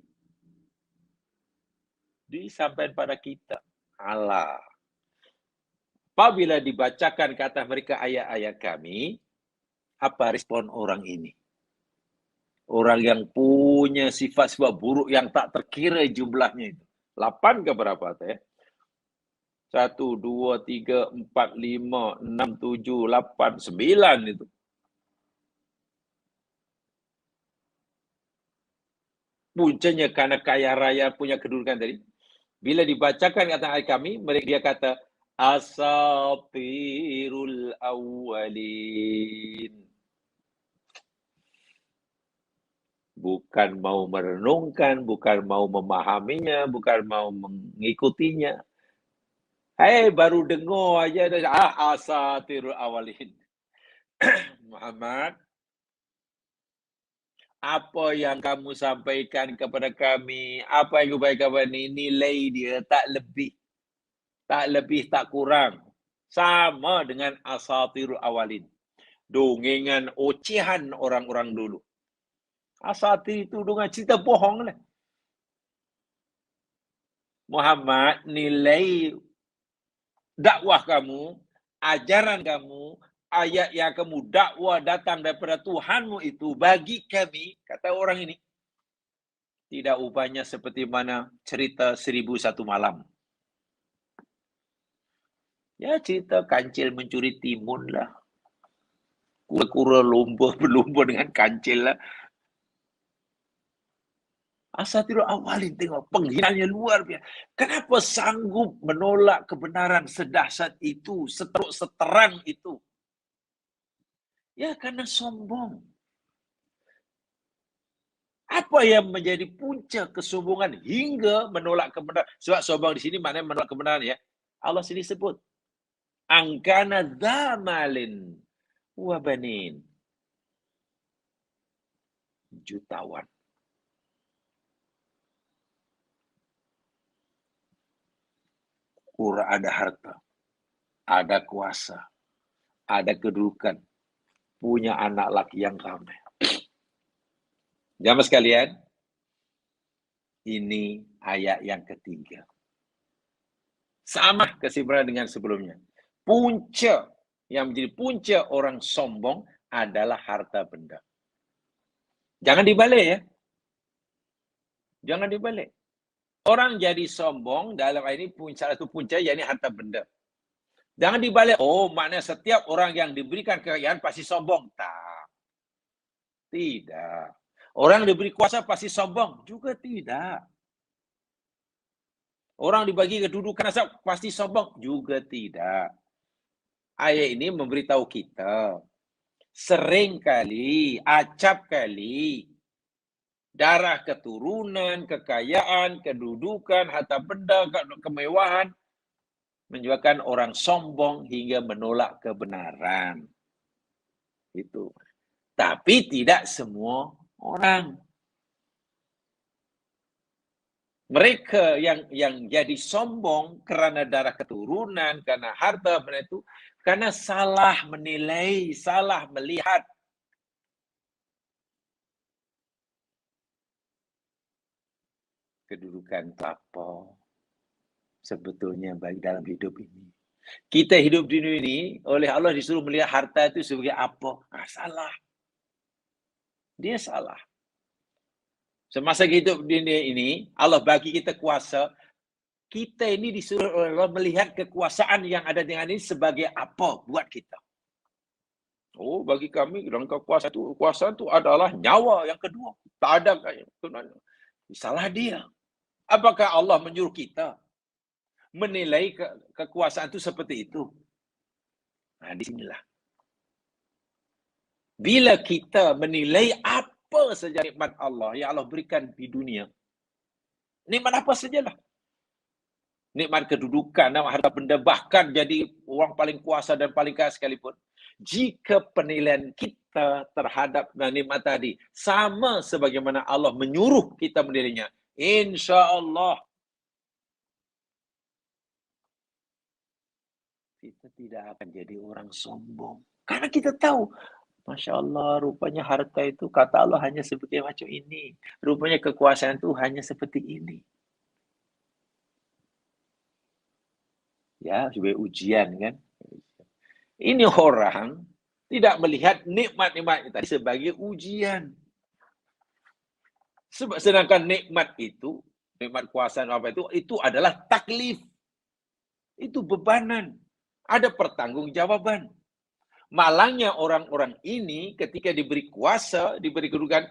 disampaikan pada kita. Allah. Apabila dibacakan kata mereka ayat-ayat kami, apa respon orang ini? Orang yang punya sifat-sifat buruk yang tak terkira jumlahnya itu. 8 ke berapa teh? 1, 2, 3, 4, 5, 6, 7, 8, 9 itu. Puncanya karena kaya raya punya kedudukan tadi. Bila dibacakan kata ayat kami, dia kata, Asatirul awwalin. Bukan mau merenungkan, bukan mau memahaminya, bukan mau mengikutinya. Baru dengar aja asatirul awalin. Muhammad, apa yang kamu sampaikan kepada kami, apa yang kebaikan ini, nilai dia tak lebih, tak kurang. Sama dengan asatirul awalin. Dongengan ocehan orang-orang dulu. Asatir itu dengan cerita bohong lah. Muhammad, nilai dakwah kamu, ajaran kamu, ayat yang kamu dakwah datang daripada Tuhanmu itu bagi kami, kata orang ini, tidak ubahnya seperti mana cerita 1001 malam. Ya cerita kancil mencuri timun lah. Kura-kura lomba berlomba dengan kancil lah. Asatirul awalin, tengok penghinanya luar biasa. Kenapa sanggup menolak kebenaran sedahsyat itu, seterang itu? Ya karena sombong. Apa yang menjadi punca kesombongan hingga menolak kebenaran? Sebab sombong di sini maknanya menolak kebenaran ya. Allah sendiri sebut. Angkana zamalin wa banin. Jutawan. Ada harta, ada kuasa, ada kedudukan, punya anak laki yang ramai. Jamaah sekalian, ini ayat yang ketiga. Sama kesimpulan dengan sebelumnya. Punca, yang menjadi punca orang sombong adalah harta benda. Jangan dibalik ya. Jangan dibalik. Orang jadi sombong dalam ini salah satu punca yakni harta benda. Jangan dibalik. Oh, maknanya setiap orang yang diberikan kekayaan pasti sombong. Tak. Tidak. Orang diberi kuasa pasti sombong. Juga tidak. Orang dibagi kedudukan pasti sombong. Juga tidak. Ayat ini memberitahu kita. Seringkali, acap kali, darah keturunan, kekayaan, kedudukan, harta benda, kemewahan menyebabkan orang sombong hingga menolak kebenaran. Itu. Tapi tidak semua orang. Mereka yang jadi sombong karena darah keturunan, karena harta benda itu, karena salah menilai, salah melihat. Kedudukan apa sebetulnya bagi dalam hidup ini. Kita hidup di dunia ini, oleh Allah disuruh melihat harta itu sebagai apa? Salah. Dia salah. Semasa hidup di dunia ini, Allah bagi kita kuasa, kita ini disuruh oleh Allah melihat kekuasaan yang ada dengan ini sebagai apa buat kita. Oh, bagi kami, dalam kekuasaan itu adalah nyawa yang kedua. Tak ada. Salah dia. Apakah Allah menyuruh kita menilai kekuasaan itu seperti itu? Nah, di sinilah. Bila kita menilai apa saja nikmat Allah yang Allah berikan di dunia, nikmat apa sajalah. Nikmat kedudukan, nikmat harta benda, bahkan jadi orang paling kuasa dan paling kaya sekalipun. Jika penilaian kita kita terhadap nikmat tadi sama sebagaimana Allah menyuruh kita mendirinya, insya Allah kita tidak akan jadi orang sombong. Karena kita tahu, Masya Allah, rupanya harta itu kata Allah hanya seperti macam ini. Rupanya kekuasaan itu hanya seperti ini. Ya, sebagai ujian kan. Ini orang tidak melihat nikmat-nikmat tadi sebagai ujian. Sedangkan nikmat itu, nikmat kuasa apa itu adalah taklif. Itu bebanan. Ada pertanggungjawaban. Malangnya orang-orang ini ketika diberi kuasa, diberi kedudukan,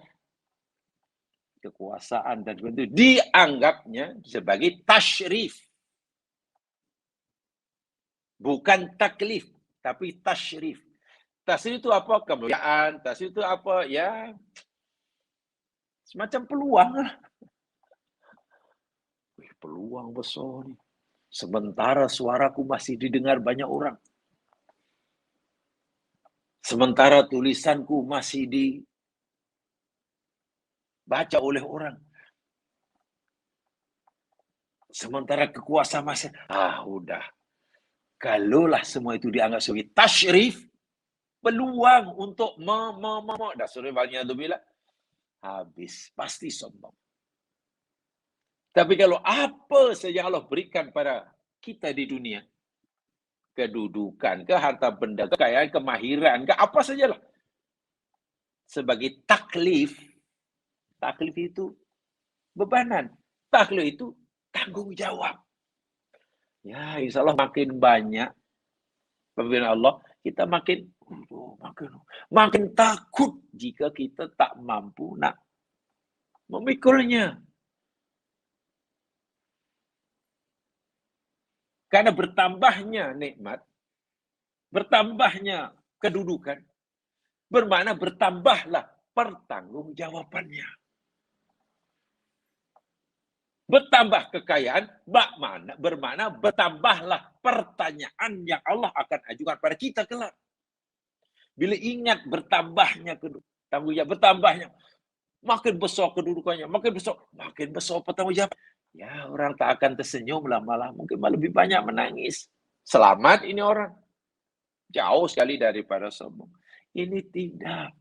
kekuasaan dan sebagainya, dianggapnya sebagai tasyrif. Bukan taklif, tapi tasyrif. Tasyrif itu apa? Kemuliaan. Tasyrif itu apa? Ya, semacam peluang lah. Peluang besar nih. Sementara suaraku masih didengar banyak orang. Sementara tulisanku masih dibaca oleh orang. Sementara kekuasaan masih, udah. Kalaulah semua itu dianggap sebagai tasyrif, peluang untuk dasurnya bilang, habis, pasti sombong. Tapi kalau apa saja Allah berikan pada kita di dunia, kedudukan, ke harta benda, kekayaan, kemahiran, ke apa sajalah, sebagai taklif itu bebanan, taklif itu tanggung jawab. Ya, insya Allah makin banyak pemberian Allah, kita makin takut jika kita tak mampu nak memikulnya. Karena bertambahnya nikmat, bertambahnya kedudukan, bermakna bertambahlah pertanggungjawabannya. Bertambah kekayaan, bermakna bertambahlah pertanyaan yang Allah akan ajukan pada kita kelak. Bila ingat bertambahnya tanggung jawab, bertambahnya, makin besar kedudukannya, makin besar pertanggungjawab. Ya, orang tak akan tersenyum lah, malah mungkin lebih banyak menangis. Selamat ini orang. Jauh sekali daripada sombong. Ini tidak.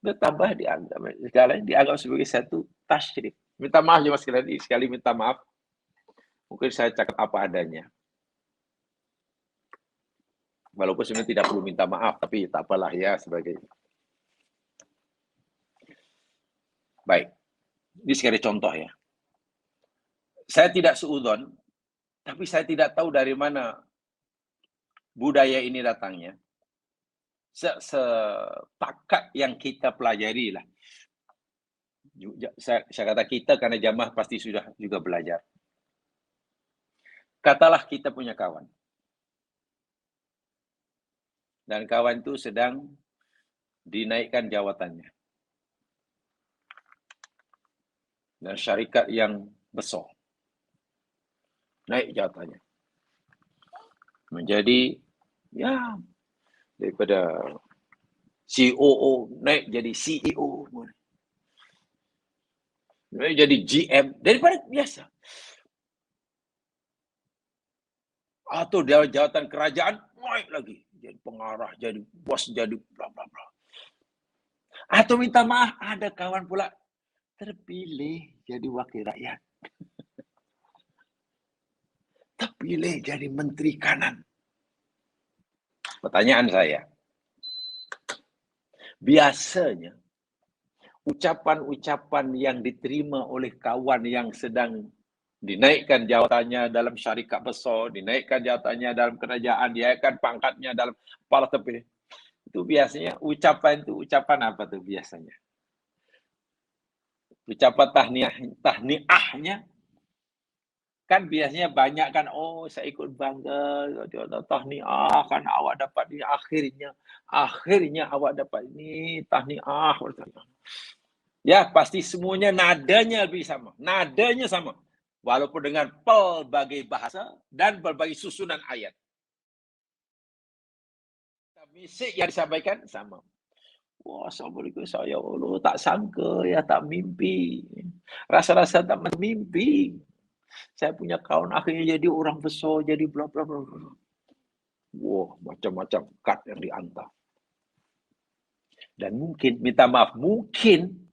Bertambah dianggap sebagai satu tasyrif. Minta maaf ya Mas sekali minta maaf. Mungkin saya cakap apa adanya. Walaupun sebenarnya tidak perlu minta maaf, tapi tak apalah ya sebagai. Baik. Ini sekali contoh ya. Saya tidak seudon, tapi saya tidak tahu dari mana budaya ini datangnya. Setakat yang kita pelajari lah. Saya kata kita karena jamaah pasti sudah juga belajar. Katalah kita punya kawan. Dan kawan itu sedang dinaikkan jabatannya. Dan syarikat yang besar. Naik jabatannya. Menjadi, ya, daripada COO naik jadi CEO. Naik jadi GM. Daripada biasa. Atau dari jabatan kerajaan, naik lagi. Jadi pengarah, jadi bos, jadi bla bla bla. Atau minta maaf, ada kawan pula terpilih jadi wakil rakyat. Terpilih jadi menteri kanan. Pertanyaan saya, biasanya ucapan-ucapan yang diterima oleh kawan yang sedang dinaikkan jabatannya dalam syarikat besar, dinaikkan jabatannya dalam kerajaan, dinaikkan pangkatnya dalam kepala terpilih, itu biasanya ucapan apa tuh biasanya? Ucapan tahniahnya kan biasanya banyak kan, oh saya ikut bangga, tahniah kan awak dapat ini, akhirnya awak dapat ini, tahniah. Ya pasti semuanya nadanya lebih sama, nadanya sama, walaupun dengan pelbagai bahasa dan berbagai susunan ayat. Mesej yang disampaikan sama. Wah, Assalamualaikum, saya Allah tak sangka ya, tak mimpi. Rasa-rasa tak mimpi. Saya punya kawan akhirnya jadi orang besar, jadi bla bla bla. Wah, macam-macam kad yang dihantar. Dan mungkin, minta maaf, mungkin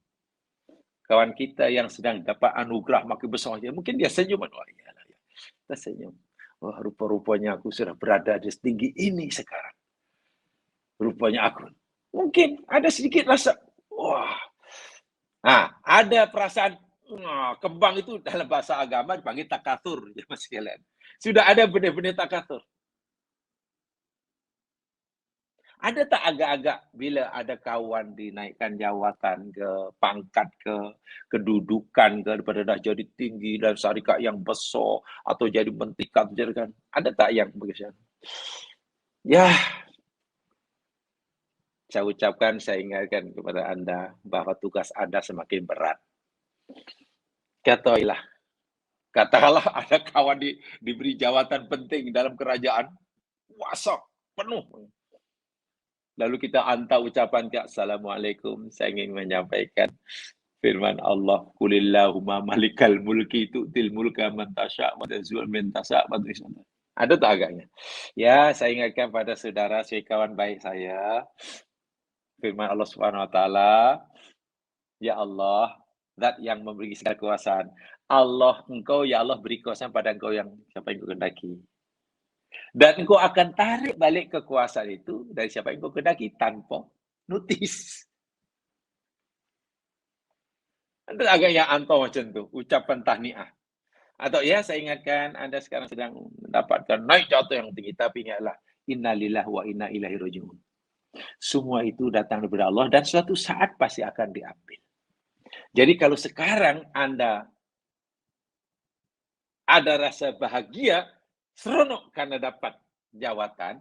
kawan kita yang sedang dapat anugerah makin besar, mungkin dia senyum. Oh, iyalah, ya. Kita senyum. Wah, rupa-rupanya aku sudah berada di setinggi ini sekarang. Rupanya aku. Mungkin ada sedikit rasa, wah. Nah, ada perasaan, kembang itu dalam bahasa agama dipanggil takatur, ya Mas sekalian. Sudah ada benih-benih takatur. Ada tak agak-agak bila ada kawan dinaikkan jawatan ke, pangkat ke, kedudukan ke, daripada dah jadi tinggi dan syarikat yang besar, atau jadi menteri kan? Ada tak yang begitu? Ya, saya ucapkan, saya ingatkan kepada Anda bahwa tugas Anda semakin berat. Katakanlah ada kawan diberi jawatan penting dalam kerajaan, kuasa penuh. Lalu kita hantar ucapan ke Assalamualaikum, saya ingin menyampaikan firman Allah, Qulillahumma malikal mulki tu'til mulka man tasya' wa tanzi'ul man tasya' wa tu'izzu. Ada tak agaknya? Ya, saya ingatkan pada saudara, kawan baik saya, firman Allah Subhanahu wa taala, ya Allah, Zat yang memberi segala kekuasaan. Allah, engkau ya Allah beri kekuasaan pada engkau yang siapa yang engkau kehendaki. Dan engkau akan tarik balik kekuasaan itu dari siapa yang engkau kehendaki tanpa notis. Ada agaknya anto macam tu, ucapan tahniah. Atau ya, saya ingatkan Anda sekarang sedang mendapatkan naik jatuh yang tinggi, tapi ingatlah, innalillahi wa inna ilaihi raji'un. Semua itu datang dari Allah dan suatu saat pasti akan diambil. Jadi kalau sekarang Anda ada rasa bahagia, seronok karena dapat jawatan,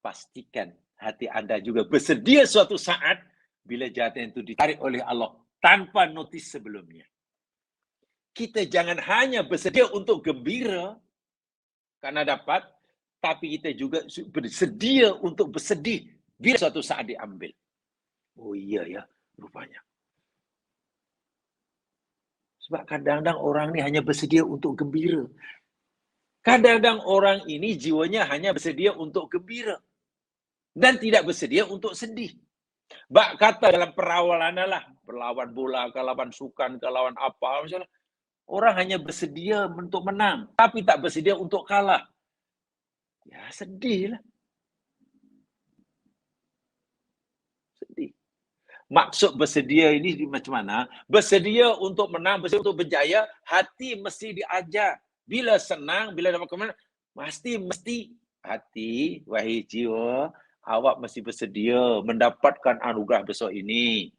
pastikan hati Anda juga bersedia suatu saat bila jawatan itu ditarik oleh Allah tanpa notis sebelumnya. Kita jangan hanya bersedia untuk gembira karena dapat, tapi kita juga bersedia untuk bersedih bila suatu saat diambil. Oh iya ya, rupanya. Sebab kadang-kadang orang ini hanya bersedia untuk gembira. Kadang-kadang orang ini jiwanya hanya bersedia untuk gembira. Dan tidak bersedia untuk sedih. Bak kata dalam perawalan lah, berlawan bola, ke lawan sukan, ke lawan apa, misalnya. Orang hanya bersedia untuk menang, tapi tak bersedia untuk kalah. Ya sedih lah. Sedih. Maksud bersedia ini macam mana? Bersedia untuk menang, bersedia untuk berjaya, hati mesti diajar. Bila senang, bila dapat kemenangan, mesti hati, wahai jiwa, awak mesti bersedia mendapatkan anugerah besar ini.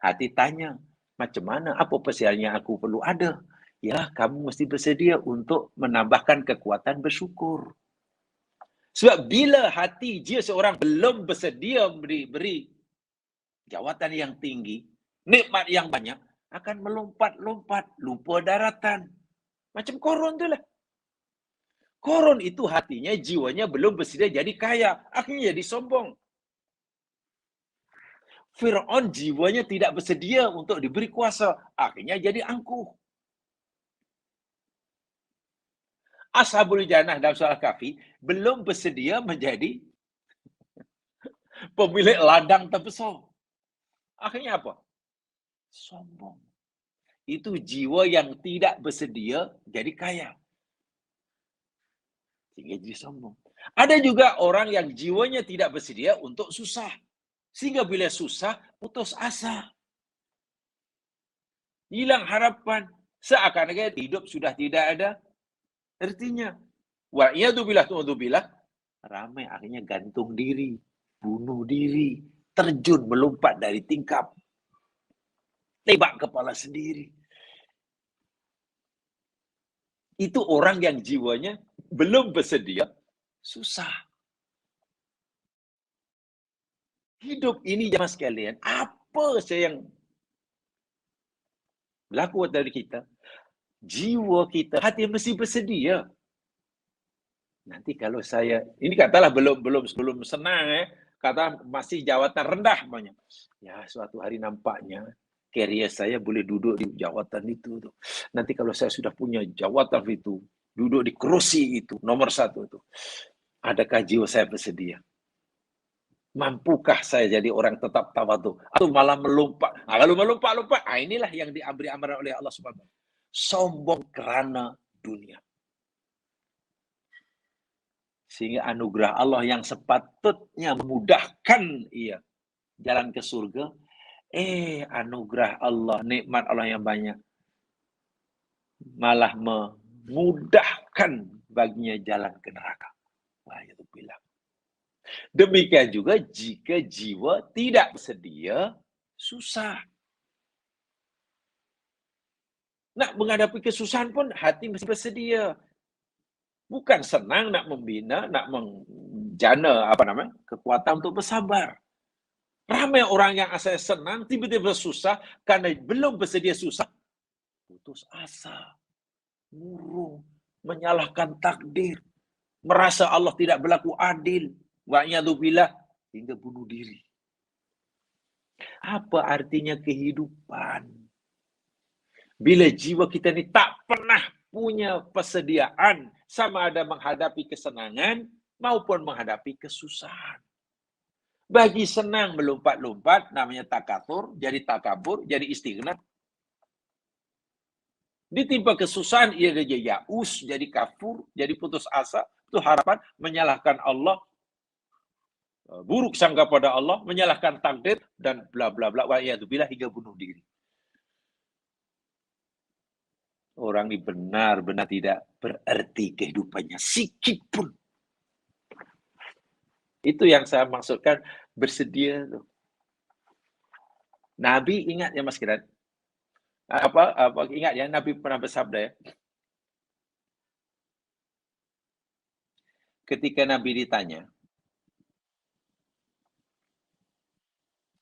Hati tanya, macam mana? Apa persiapan yang aku perlu ada? Ya, kamu mesti bersedia untuk menambahkan kekuatan bersyukur. Sebab bila hati jiwa seorang belum bersedia beri jawatan yang tinggi, nikmat yang banyak, akan melompat-lompat, lupa daratan. Macam Korun tu lah. Korun itu hatinya, jiwanya belum bersedia jadi kaya. Akhirnya jadi sombong. Fir'aun jiwanya tidak bersedia untuk diberi kuasa. Akhirnya jadi angkuh. Ashabul Jannah dalam surah Kahfi belum bersedia menjadi pemilik ladang terbesar. Akhirnya apa? Sombong. Itu jiwa yang tidak bersedia jadi kaya. Sehingga jadi sombong. Ada juga orang yang jiwanya tidak bersedia untuk susah. Sehingga bila susah, putus asa. Hilang harapan. Seakan-akan hidup sudah tidak ada artinya. Wa'iyadzubillah, ramai akhirnya gantung diri, bunuh diri, terjun melompat dari tingkap, tembak kepala sendiri. Itu orang yang jiwanya belum bersedia, susah. Hidup ini jemaah sekalian, apa saja yang berlaku dari kita, jiwa kita, hati mesti bersedia. Nanti kalau saya, ini katalah belum senang kata masih jawatan rendah banyak. Ya suatu hari nampaknya karier saya boleh duduk di jawatan itu tuh. Nanti kalau saya sudah punya jawatan itu, duduk di kursi itu, nomor 1 itu. Adakah jiwa saya bersedia? Mampukah saya jadi orang tetap tawadhu? Atau malah melompat? Nah, kalau melompat-lompat, inilah yang diambil amaran oleh Allah Subhanahu wa taala. Sombong kerana dunia. Sehingga anugerah Allah yang sepatutnya memudahkan ia jalan ke surga, anugerah Allah, nikmat Allah yang banyak, malah memudahkan baginya jalan ke neraka. Wa'alaikumsalam. Demikian juga jika jiwa tidak bersedia, susah. Nak menghadapi kesusahan pun hati mesti bersedia. Bukan senang nak membina, nak menjana kekuatan untuk bersabar. Ramai orang yang asalnya senang, tiba-tiba susah, karena belum bersedia susah. Putus asa, murung, menyalahkan takdir, merasa Allah tidak berlaku adil, wa'iyadzubillah, hingga bunuh diri. Apa artinya kehidupan? Bila jiwa kita ini tak pernah punya persediaan, sama ada menghadapi kesenangan, maupun menghadapi kesusahan. Bagi senang melompat-lompat, namanya takatur, jadi takabur, jadi istighna. Ditimpa kesusahan, ia jadi yaus, jadi kafur, jadi putus asa, itu harapan, menyalahkan Allah, buruk sangka pada Allah, menyalahkan takdir, dan bla bla bla, wa'iyadzubillah, hingga bunuh diri. Orang ini benar-benar tidak berarti kehidupannya, sikit pun. Itu yang saya maksudkan, bersedia. Nabi ingat ya Mas Kiran, ingat ya, Nabi pernah bersabda ya, ketika Nabi ditanya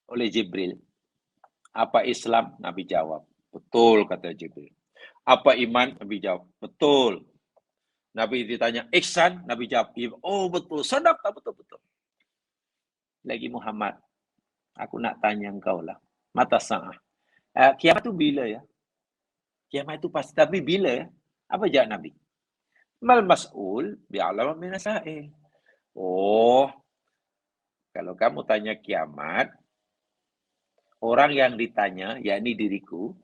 oleh Jibril, apa Islam? Nabi jawab, betul kata Jibril. Apa iman? Nabi jawab, betul. Nabi ditanya, ihsan? Nabi jawab, oh betul, sadaq, betul-betul. Lagi Muhammad, aku nak tanya engkau lah, mata sa'ah. Kiamat itu bila ya? Kiamat itu pasti, tapi bila ya? Apa jawab Nabi? Mal mas'ul bi'alama minasa'il. Oh, kalau kamu tanya kiamat, orang yang ditanya, yakni diriku,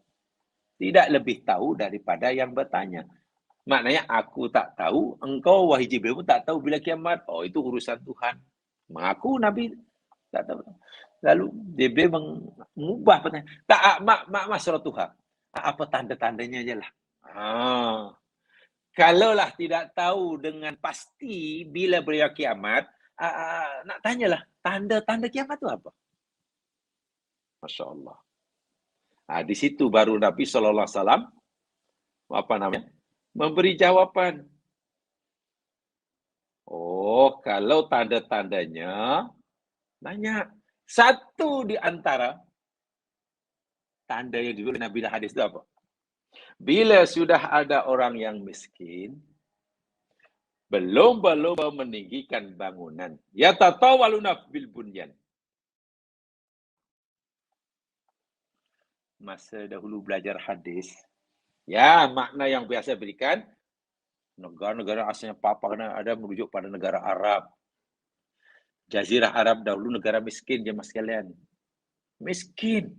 tidak lebih tahu daripada yang bertanya. Maknanya aku tak tahu, engkau wahai Jibril pun tak tahu bila kiamat. Oh, itu urusan Tuhan. Mengaku Nabi tak tahu. Lalu Jibril mengubah pertanyaan. Tak, masalah Tuhan. Apa tanda-tandanya je lah. Kalaulah tidak tahu dengan pasti bila beliau kiamat, nak tanyalah, tanda-tanda kiamat itu apa? Masya Allah. Di situ baru Nabi SAW memberi jawaban. Oh, kalau tanda-tandanya banyak. Satu di antara tanda yang diberi Nabi dan hadis itu apa? Bila sudah ada orang yang miskin, belum meninggikan bangunan, yatatawaluna bil bunyan. Masa dahulu belajar hadis, ya makna yang biasa berikan, negara-negara asalnya ada merujuk pada negara Arab. Jazirah Arab dahulu negara miskin, jemaah sekalian. Miskin.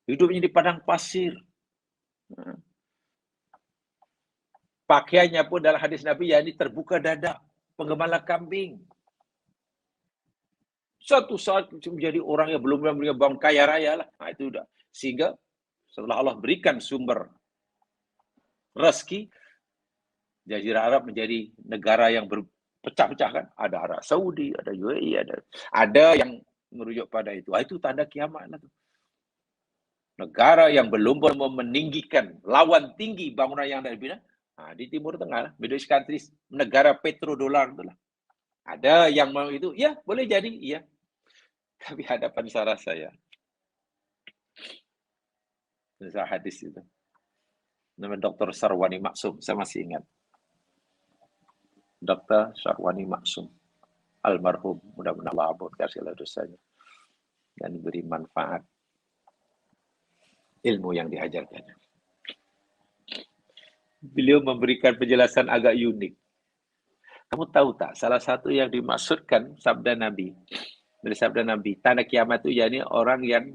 Hidupnya di padang pasir. Pakaiannya pun dalam hadis Nabi, ya ini terbuka dada, penggembala kambing. Suatu saat menjadi orang yang belum punya bangun kaya raya lah. Nah, itu udah. Sehingga setelah Allah berikan sumber rezeki, Jazirah Arab menjadi negara yang berpecah-pecah kan. Ada Arab Saudi, ada UAE, ada yang merujuk pada itu. Itu tanda kiamat lah tuh. Negara yang belum meninggikan lawan tinggi bangunan yang ada di Timur Tengah, Middle East countries, negara petrodolar itulah. Ada yang mau itu, ya boleh jadi, iya. Tapi hadapan sarah saya, hadis itu, nama Dr. Sarwani Maksum, saya masih ingat. Dr. Syahwani Maksum almarhum, mudah-mudahan Allah ampunkan segala dosanya dan beri manfaat ilmu yang diajarkan. Beliau memberikan penjelasan agak unik. Kamu tahu tak, salah satu yang dimaksudkan sabda Nabi, dari sabda Nabi, tanda kiamat itu yakni orang yang,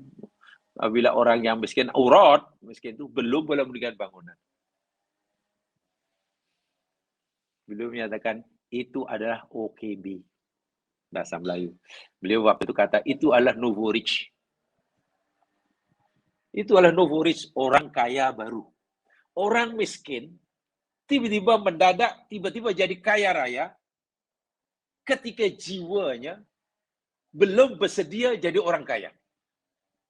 apabila orang yang miskin itu belum boleh mendirikan bangunan. Beliau menyatakan, itu adalah OKB, bahasa Melayu. Beliau waktu itu kata, itu adalah Nouveau Riche. Itu adalah Nouveau Riche, orang kaya baru. Orang miskin, tiba-tiba mendadak, tiba-tiba jadi kaya raya, ketika jiwanya belum bersedia jadi orang kaya.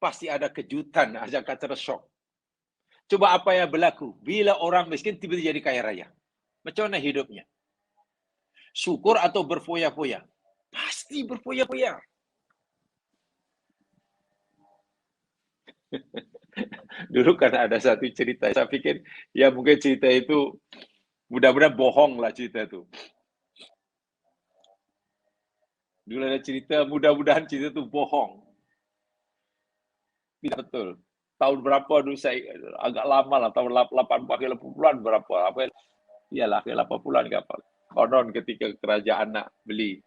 Pasti ada kejutan, ada kata shock. Coba apa yang berlaku bila orang miskin tiba-tiba jadi kaya raya? Macam mana hidupnya? Syukur atau berfoya-foya? Pasti berfoya-foya. Dulu kan ada satu cerita, saya pikir ya mungkin cerita itu mudah-mudahan bohong lah cerita itu. Dulu ada cerita, mudah-mudahan cerita itu bohong. Tidak betul. Tahun berapa dulu saya agak lama lah, tahun 80-an berapa? Apa? Iyalah, 80-an ke apa? Konon ketika kerajaan nak beli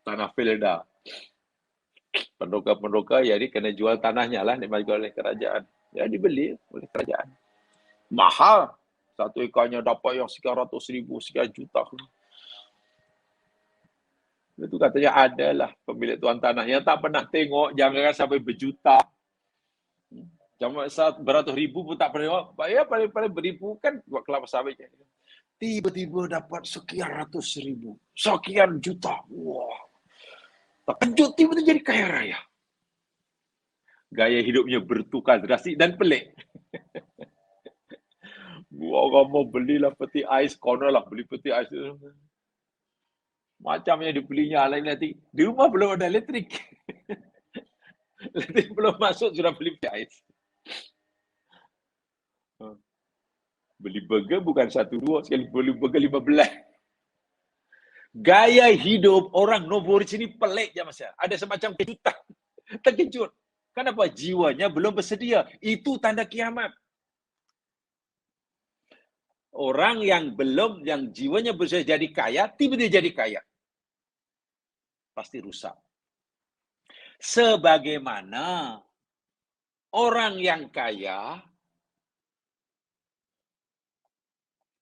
tanah Felda, pendoka-pendoka jadi kena jual tanahnya lah, dijual oleh kerajaan. Ya dibeli oleh kerajaan. Mahal. Satu ekarnya dapat yang sekian ratus ribu, sekian juta. Itu katanya adalah pemilik tuan tanah yang tak pernah tengok, jangan sampai berjuta. Cuma beratus ribu pun tak pernah tengok. Ya paling-paling beribu kan buat kelapa sawit. Tiba-tiba dapat sekian ratus ribu, sekian juta. Wah. Terkejut tiba-tiba jadi kaya raya. Gaya hidupnya bertukar drastis dan pelik. Orang mau belilah peti ais, konon lah beli peti ais. Macam yang dibelinya lain-lain. Di rumah belum ada elektrik. Elektrik belum masuk sudah beli peti ais. Beli burger bukan 1-2, sekali beli burger 15. Gaya hidup orang Nouveau Riche ini pelik je Mas. Ada semacam kejutan. Terkejut. Kenapa? Jiwanya belum bersedia. Itu tanda kiamat. Orang yang belum, yang jiwanya bersedia jadi kaya, tiba-tiba jadi kaya. Pasti rusak. Sebagaimana orang yang kaya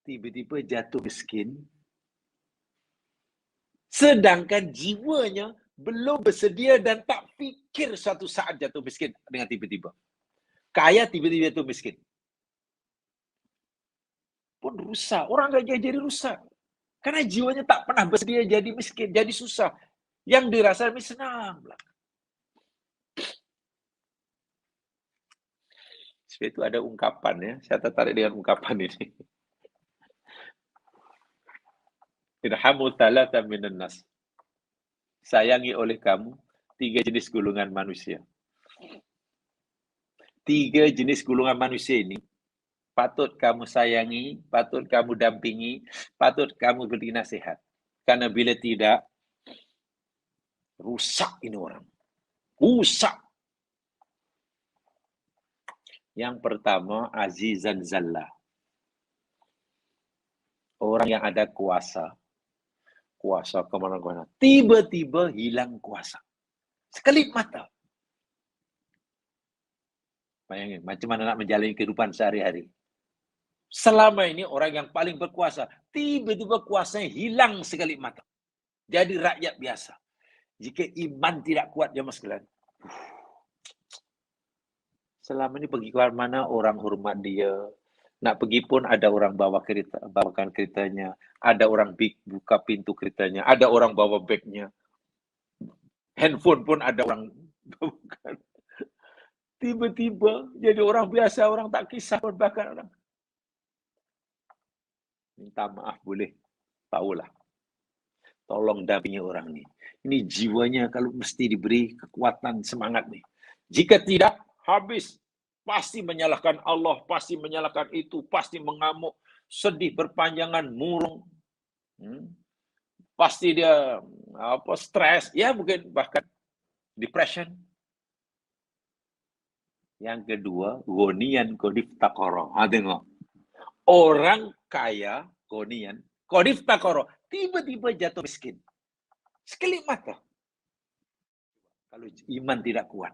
tiba-tiba jatuh miskin, sedangkan jiwanya belum bersedia dan tak fikir suatu saat jatuh miskin dengan tiba-tiba. Kaya tiba-tiba jatuh miskin. Pun rusak. Orang kaya jadi rusak. Karena jiwanya tak pernah bersedia jadi miskin, jadi susah. Yang dirasa senang. Sebab itu ada ungkapan ya, saya tertarik dengan ungkapan ini. Irhamu thalatha minan nas. Sayangi oleh kamu 3 jenis golongan manusia. 3 jenis golongan manusia ini patut kamu sayangi, patut kamu dampingi, patut kamu beri nasihat. Karena bila tidak, rusak ini orang. Rusak. Yang pertama, azizan zallah. Orang yang ada kuasa kemana-mana. Tiba-tiba hilang kuasa. Sekelip mata. Bayangin, macam mana nak menjalani kehidupan sehari-hari. Selama ini orang yang paling berkuasa, tiba-tiba kuasanya hilang sekelip mata. Jadi rakyat biasa. Jika iman tidak kuat, jemaah sekalian. Selama ini pergi ke mana orang hormat dia. Nak pergi pun ada orang bawakan keretanya. Ada orang buka pintu keretanya. Ada orang bawa bagnya. Handphone pun ada orang bawakan. Tiba-tiba jadi orang biasa, orang tak kisah bahkan orang. Minta maaf boleh. Tahulah. Tolong dampingi orang ni. Ini jiwanya kalau mesti diberi kekuatan semangat nih. Jika tidak, habis. Pasti menyalahkan Allah, pasti menyalahkan itu, pasti mengamuk, sedih berpanjangan, murung. pasti dia stres, ya mungkin bahkan depression. Yang kedua, gonian kodif takoro. Tengok. Orang kaya, gonian, kodif takoro, tiba-tiba jatuh miskin. Sekelip mata. Kalau iman tidak kuat.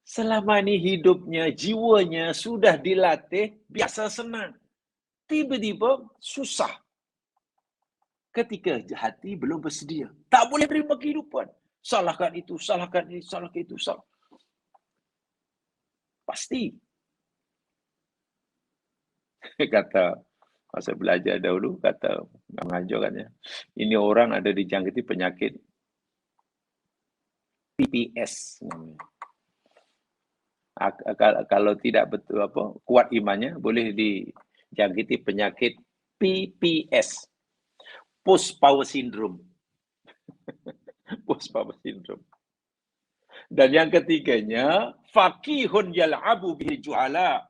Selama ini hidupnya, jiwanya sudah dilatih, biasa senang. Tiba-tiba susah. Ketika hati belum bersedia. Tak boleh terima kehidupan. Salahkan itu, salahkan ini, salahkan itu, salah. Pasti. Kata, masa belajar dahulu, kata mengajarkannya, ini orang ada dijangkiti penyakit PPS. Kalau tidak betul kuat imannya, boleh dijangkiti penyakit PPS, post power syndrome. Post power syndrome. Dan yang ketiganya, faqihun yal'abu bihi juhala.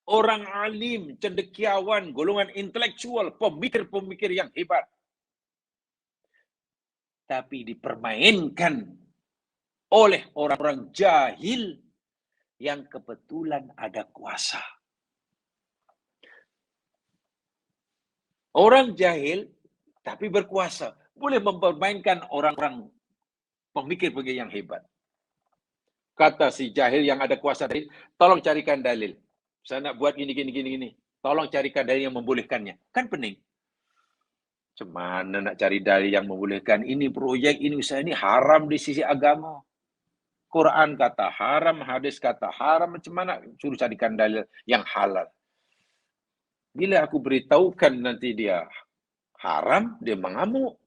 Orang alim, cendekiawan, golongan intelektual, pemikir-pemikir yang hebat. Tapi dipermainkan oleh orang-orang jahil yang kebetulan ada kuasa. Orang jahil tapi berkuasa. Boleh mempermainkan orang-orang pemikir-pemikir yang hebat. Kata si jahil yang ada kuasa tadi, tolong carikan dalil. Saya nak buat gini. Tolong carikan dalil yang membolehkannya. Kan pening. Cemana nak cari dalil yang membolehkan? Ini proyek, ini usaha, ini haram di sisi agama. Quran kata haram, hadis kata haram, macam mana suruh carikan dalil yang halal? Bila aku beritahukan nanti dia haram, dia mengamuk.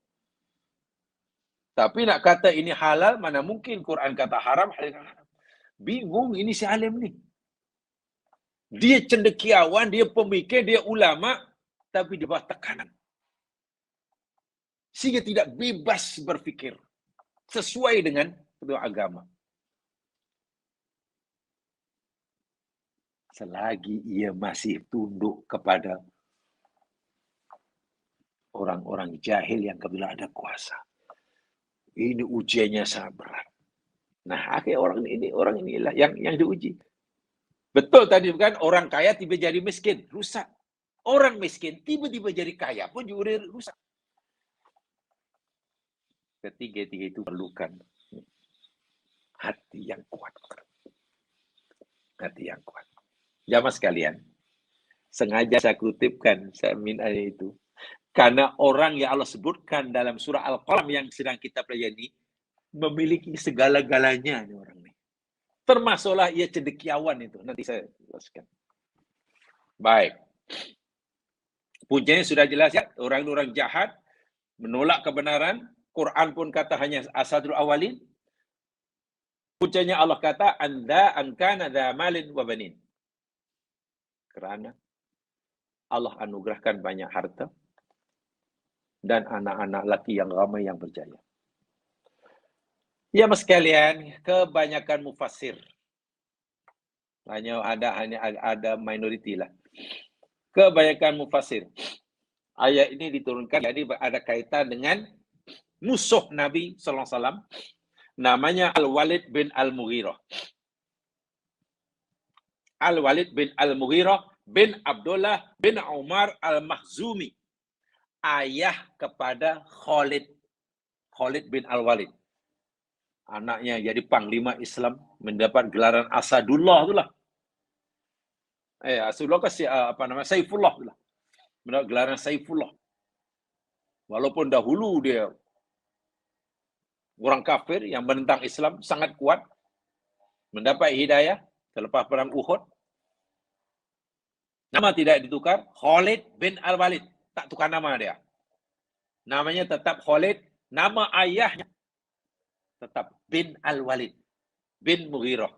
Tapi nak kata ini halal, mana mungkin Quran kata haram, hadis kata haram. Bingung ini si alim ni. Dia cendekiawan, dia pemikir, dia ulama, tapi di bawah tekanan. Sehingga tidak bebas berfikir sesuai dengan agama. Selagi ia masih tunduk kepada orang-orang jahil yang kebetulan ada kuasa. Ini ujiannya sangat berat. Nah, akhirnya orang inilah yang diuji. Betul tadi kan, orang kaya tiba jadi miskin, rusak. Orang miskin tiba-tiba jadi kaya pun juga rusak. Ketiga itu perlukan hati yang kuat. Hati yang kuat. Jamaah sekalian, sengaja saya kutipkan cermin ayat itu. Karena orang yang Allah sebutkan dalam surah Al-Qalam yang sedang kita pelajari memiliki segala-galanya ini orang ini. Termasuklah ia cendekiawan itu. Nanti saya jelaskan. Baik. Puncanya sudah jelas ya. Orang-orang jahat menolak kebenaran. Quran pun kata hanya asadul awalin. Puncanya Allah kata anda angkana dha malin wa banin. Kerana Allah anugerahkan banyak harta dan anak-anak laki yang ramai yang berjaya. Ya mas sekalian, kebanyakan mufassir hanya ada minoriti lah. Kebanyakan mufassir ayat ini diturunkan jadi ada kaitan dengan musuh Nabi sallallahu alaihi wasallam namanya Al-Walid bin Al-Mughirah. Al-Walid bin Al-Mughirah bin Abdullah bin Umar Al-Makhzumi, ayah kepada Khalid bin Al-Walid. Anaknya jadi panglima Islam, mendapat gelaran Asadullah itulah. Asadullah Saifullah itulah. Mendapat gelaran Saifullah. Walaupun dahulu dia orang kafir yang menentang Islam sangat kuat, mendapat hidayah selepas perang Uhud. Nama tidak ditukar, Khalid bin Al-Walid. Tak tukar nama dia. Namanya tetap Khalid, nama ayahnya tetap bin Al-Walid, bin Mughirah.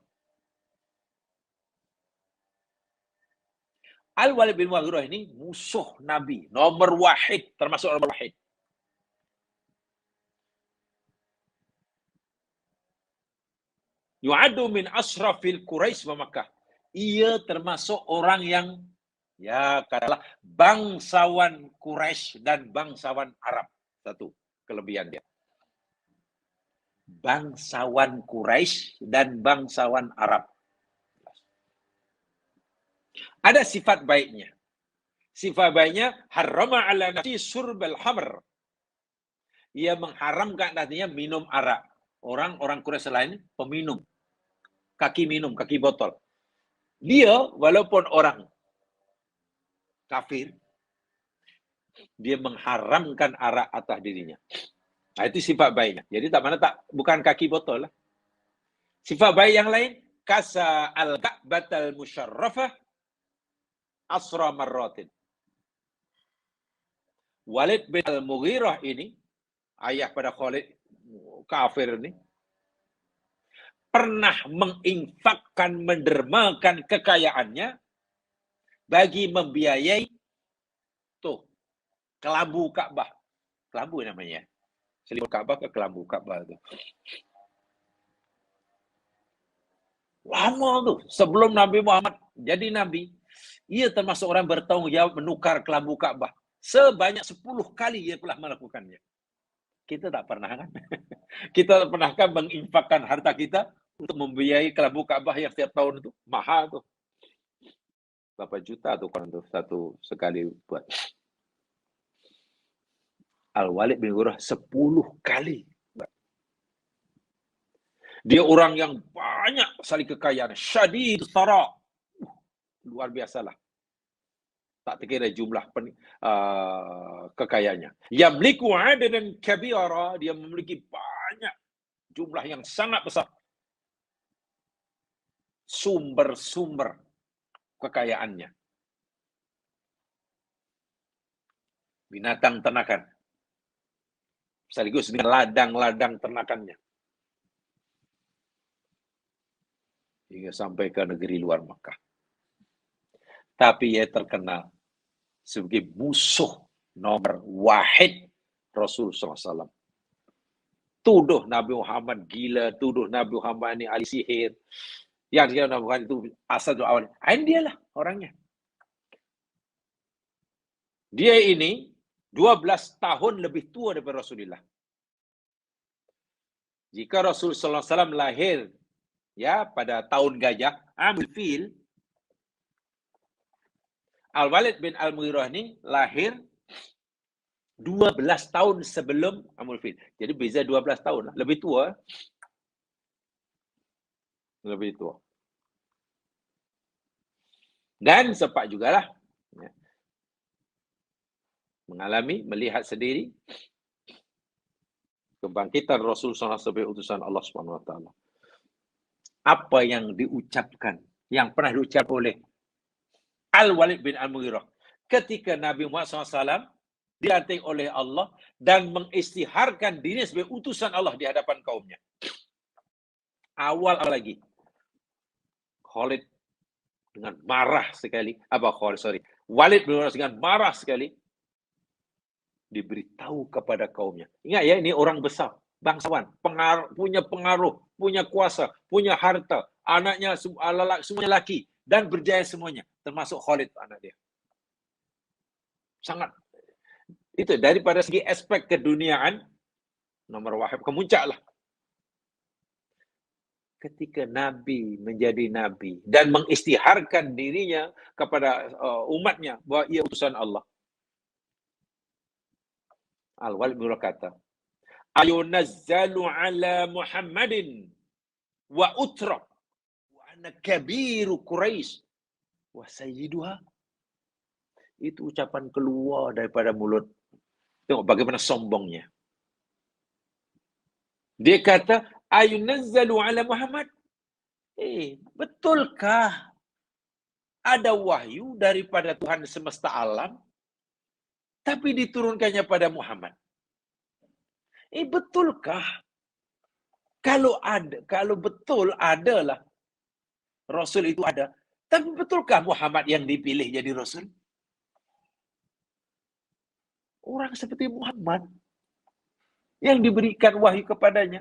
Al-Walid bin Mughirah ini musuh Nabi, nomor wahid, termasuk nomor wahid. Yu'adu min asrafil Quraisy wa Makkah. Ia termasuk orang yang Ya, katakanlah bangsawan Quraisy dan bangsawan Arab. Satu kelebihan dia. Bangsawan Quraisy dan bangsawan Arab. Ada sifat baiknya. Sifat baiknya harrama ala nafsi surbal hamr. Ia mengharamkan artinya minum arak. Orang Quraisy lain peminum. Kaki minum, kaki botol. Dia walaupun orang kafir, dia mengharamkan arak atas dirinya. Nah, itu sifat baiknya. Jadi bukan kaki botol lah. Sifat baik yang lain, kasa al-ka'batal musyarrafah asra marratin. Walid bin al-Mughirah ini, ayah pada Khalid kafir ini, pernah menginfakkan, mendermakan kekayaannya bagi membiayai kelambu Ka'bah. Kelambu namanya. Selimut Ka'bah ke kelambu Ka'bah itu. Lama tuh, sebelum Nabi Muhammad jadi Nabi, ia termasuk orang bertanggung jawab menukar kelambu Ka'bah. Sebanyak 10 kali ia telah melakukannya. Kita tak pernah kan? Kita pernahkah menginfakkan harta kita untuk membiayai kelambu Ka'bah yang setiap tahun itu? Mahal tuh. Berapa juta tuh kan tuh satu sekali buat. Al-Walid bin Mughirah 10 kali. Dia orang yang banyak sekali kekayaan. Syadid thara. Luar biasa lah. Tak terkira jumlah kekayaannya. Yamliku adadan kabira. Dia memiliki banyak jumlah yang sangat besar. Sumber-sumber kekayaannya. Binatang ternakan. Sekaligus dengan ladang-ladang ternakannya. Hingga sampai ke negeri luar Makkah. Tapi ia terkenal sebagai musuh nomor wahid Rasulullah SAW. Tuduh Nabi Muhammad gila, tuduh Nabi Muhammad ini ahli sihir. Yang dia Nabi Muhammad itu asal awal. Dia lah orangnya. Dia ini 12 tahun lebih tua daripada Rasulullah. Jika Rasulullah SAW lahir ya pada tahun gajah, Amul Fil, Al-Walid bin Al-Mughirah ini lahir 12 tahun sebelum Amul Fil. Jadi beza 12 tahun lah. Lebih tua. Lebih tua. Dan sempat jugalah ya, melihat sendiri kebangkitan Rasulullah sebagai utusan Allah Subhanahu wa taala. Apa yang diucapkan, yang pernah diucap oleh Al-Walid bin Al-Mughirah ketika Nabi Muhammad SAW dilantik oleh Allah dan mengistiharkan dirinya sebagai utusan Allah di hadapan kaumnya. Awal lagi, Khalid dengan marah sekali, Walid bin Mughirah dengan marah sekali diberitahu kepada kaumnya. Ingat ya, ini orang besar, bangsawan, punya pengaruh, punya kuasa, punya harta, anaknya semuanya laki dan berjaya semuanya, termasuk Khalid anak dia. Sangat itu daripada segi aspek keduniaan nomor wahid kemuncak lah. Ketika Nabi menjadi Nabi dan mengistiharkan dirinya kepada umatnya bahwa ia utusan Allah. Al-Walid bin kata, ayunazzalu ala Muhammadin wa utrak wa ana kabiru Quraisy wa sayyiduha. Itu ucapan keluar daripada mulut. Tengok bagaimana sombongnya. Dia kata, ayunazzalu ala Muhammad. Betulkah ada wahyu daripada Tuhan semesta alam tapi diturunkannya pada Muhammad? Betulkah? Kalau betul adalah Rasul itu ada, tapi betulkah Muhammad yang dipilih jadi Rasul? Orang seperti Muhammad yang diberikan wahyu kepadanya,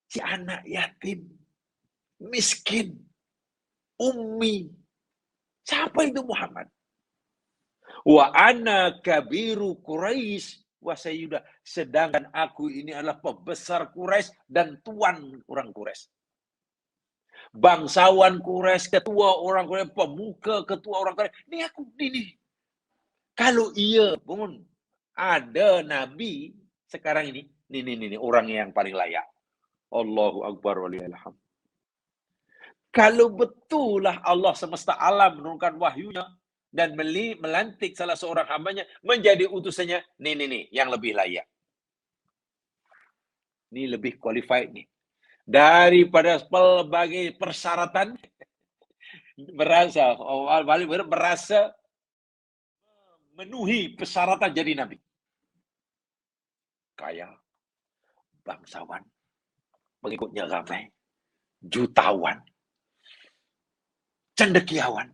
si anak yatim, miskin, ummi, Siapa itu Muhammad? Wa ana kabiru Quraisy wa sayyida. Sedangkan aku ini adalah pembesar Quraisy dan tuan orang Quraisy. Bangsawan Quraisy, ketua orang Quraisy, pemuka ketua orang Quraisy. Ini aku, ini. Kalau iya pun ada nabi sekarang ini orang yang paling layak. Allahu Akbar walillahilhamd. Kalau betullah Allah semesta alam menurunkan wahyunya dan melantik salah seorang hambanya menjadi utusannya, nih, yang lebih layak. Ini lebih qualified nih. Daripada pelbagai persyaratan, merasa memenuhi persyaratan jadi nabi. Kaya, bangsawan, pengikutnya ramai, jutawan, cendekiawan.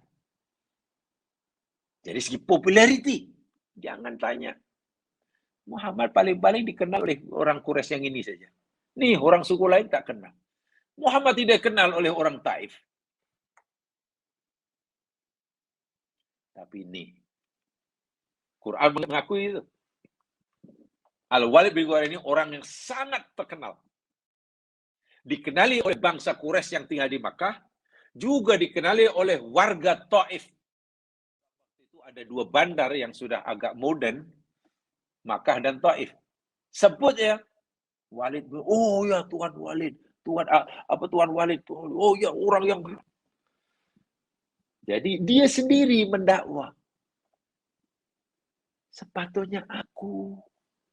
Jadi segi popularity, jangan tanya. Muhammad paling-paling dikenal oleh orang Quraisy yang ini saja. Nih, orang suku lain tak kenal. Muhammad tidak kenal oleh orang Taif. Tapi ini, Quran mengakui itu. Al-Walid bin Mughirah ini orang yang sangat terkenal. Dikenali oleh bangsa Quraisy yang tinggal di Makkah, juga dikenali oleh warga Taif. Ada dua bandar yang sudah agak modern, Makkah dan Taif. Sebut ya, Walid. Oh ya, Tuan Walid. Tuan Walid. Oh ya, orang yang... Jadi dia sendiri mendakwa. Sepatutnya aku,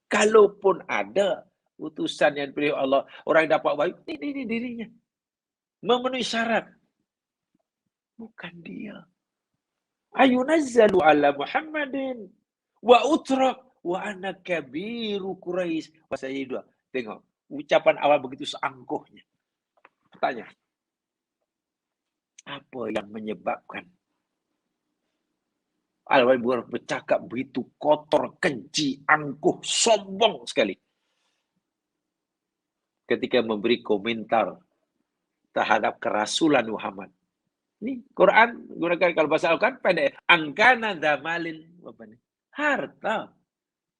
kalaupun ada utusan yang dipilih Allah, orang yang dapat wahyu, ini dirinya. Memenuhi syarat. Bukan dia. Ayunazzalu ala Muhammadin wa utrak wa ana kabiru Quraisy wa sayyidu. Tengok, ucapan awal begitu seangkuhnya. Tanya, apa yang menyebabkan Al-Walid bercakap begitu kotor, keji, angkuh, sombong sekali ketika memberi komentar terhadap kerasulan Muhammad? Ini Quran gunakan kalau bahasa Al-Quran pendek. Angkana damalin, harta,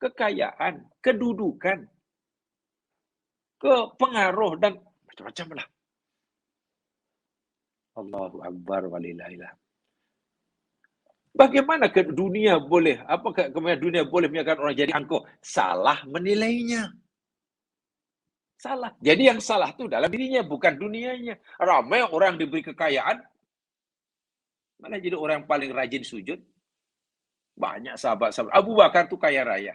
kekayaan, kedudukan, kepengaruh dan macam-macam lah. Allahu Akbar walillahillah. Bagaimana ke dunia boleh? Apakah kemudian dunia boleh menyatakan orang jadi angkuh? Salah menilainya. Salah. Jadi yang salah itu dalam dirinya, bukan dunianya. Ramai orang diberi kekayaan, malah jadi orang yang paling rajin sujud. Banyak sahabat-sahabat. Abu Bakar itu kaya raya.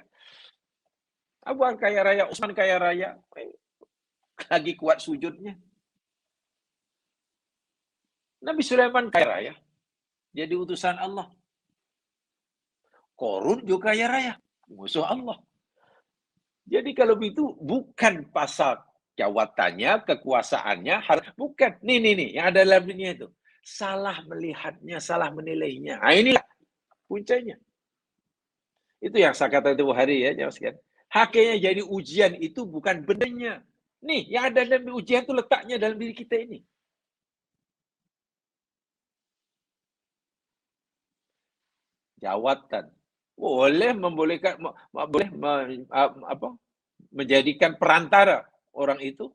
Abu Bakar kaya raya, Utsman kaya raya. Lagi kuat sujudnya. Nabi Sulaiman kaya raya. Jadi utusan Allah. Korun juga kaya raya. Musuh Allah. Jadi kalau begitu bukan pasal jawatannya, kekuasaannya, bukan. Nih, yang ada dalam dunia itu. Salah melihatnya, salah menilainya. Nah, inilah puncanya. Itu yang saya kata itu hari ya, jamaah sekalian. Hakikatnya jadi ujian itu bukan bendanya. Nih, yang ada dalam ujian itu letaknya dalam diri kita ini. Jawatan boleh membolehkan, boleh menjadikan perantara orang itu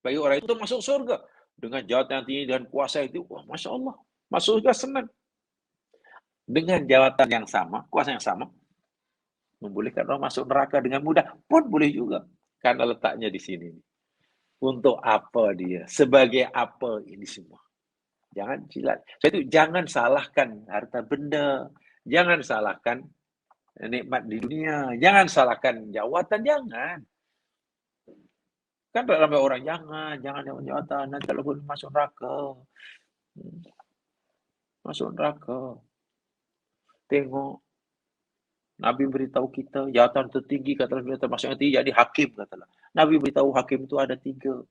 bagi orang itu masuk surga dengan jawatan yang tinggi dan kuasa itu. Wah, masya Allah, masuk surga senang. Dengan jawatan yang sama, kuasa yang sama, membolehkan orang masuk neraka dengan mudah pun boleh juga, karena letaknya di sini. Untuk apa dia? Sebagai apa ini semua? Jangan silat. Itu jangan salahkan harta benda, jangan salahkan nikmat di dunia, jangan salahkan jawatan, jangan. Kan ramai orang jangan jawatan, nanti kalau masuk neraka. Masuk neraka. Tengok. Nabi beritahu kita, jawatan tertinggi katalah termasuk nanti jadi hakim katalah. Nabi beritahu hakim itu ada tiga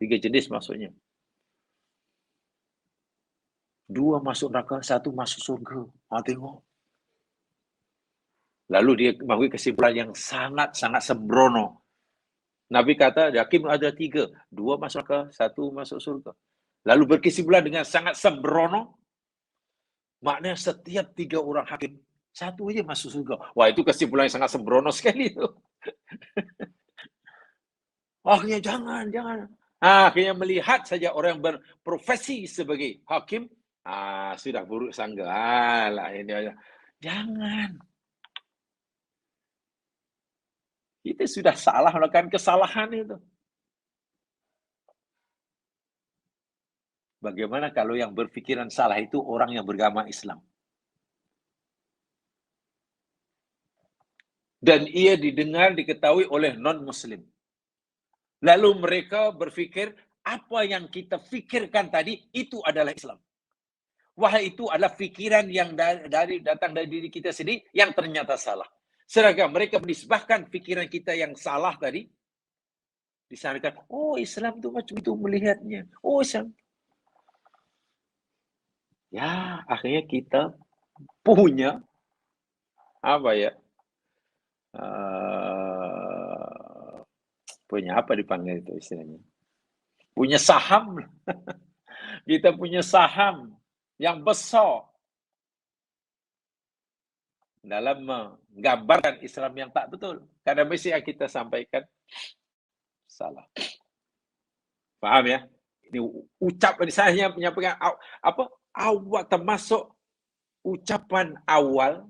jenis maksudnya. 2 masuk neraka, 1 masuk surga. Tengok. Lalu dia memberi kesimpulan yang sangat-sangat sembrono. Nabi kata, hakim ada 3. 2 masuk neraka, 1 masuk surga. Lalu berkesimpulan dengan sangat sembrono. Maknanya setiap 3 orang hakim, 1 aja masuk surga. Wah, itu kesimpulan yang sangat sembrono sekali itu. Akhirnya jangan. Akhirnya melihat saja orang yang berprofesi sebagai hakim, sudah buruk sangka. Alah, ini aja. Jangan. Kita sudah salah melakukan kesalahan itu. Bagaimana kalau yang berpikiran salah itu orang yang beragama Islam? Dan ia didengar, diketahui oleh non-Muslim. Lalu mereka berpikir, apa yang kita fikirkan tadi, itu adalah Islam. Wah, itu adalah pikiran yang datang dari diri kita sendiri, yang ternyata salah. Sedangkan mereka menisbahkan pikiran kita yang salah tadi, disangkakan, oh Islam itu macam itu melihatnya. Oh Islam. Ya, akhirnya kita punya punya apa dipanggil itu istilahnya? Punya saham. Kita punya saham yang besar dalam menggambarkan Islam yang tak betul. Karena mesti yang kita sampaikan salah. Paham ya? Ini ucapan saya menyampaikan awal termasuk ucapan awal,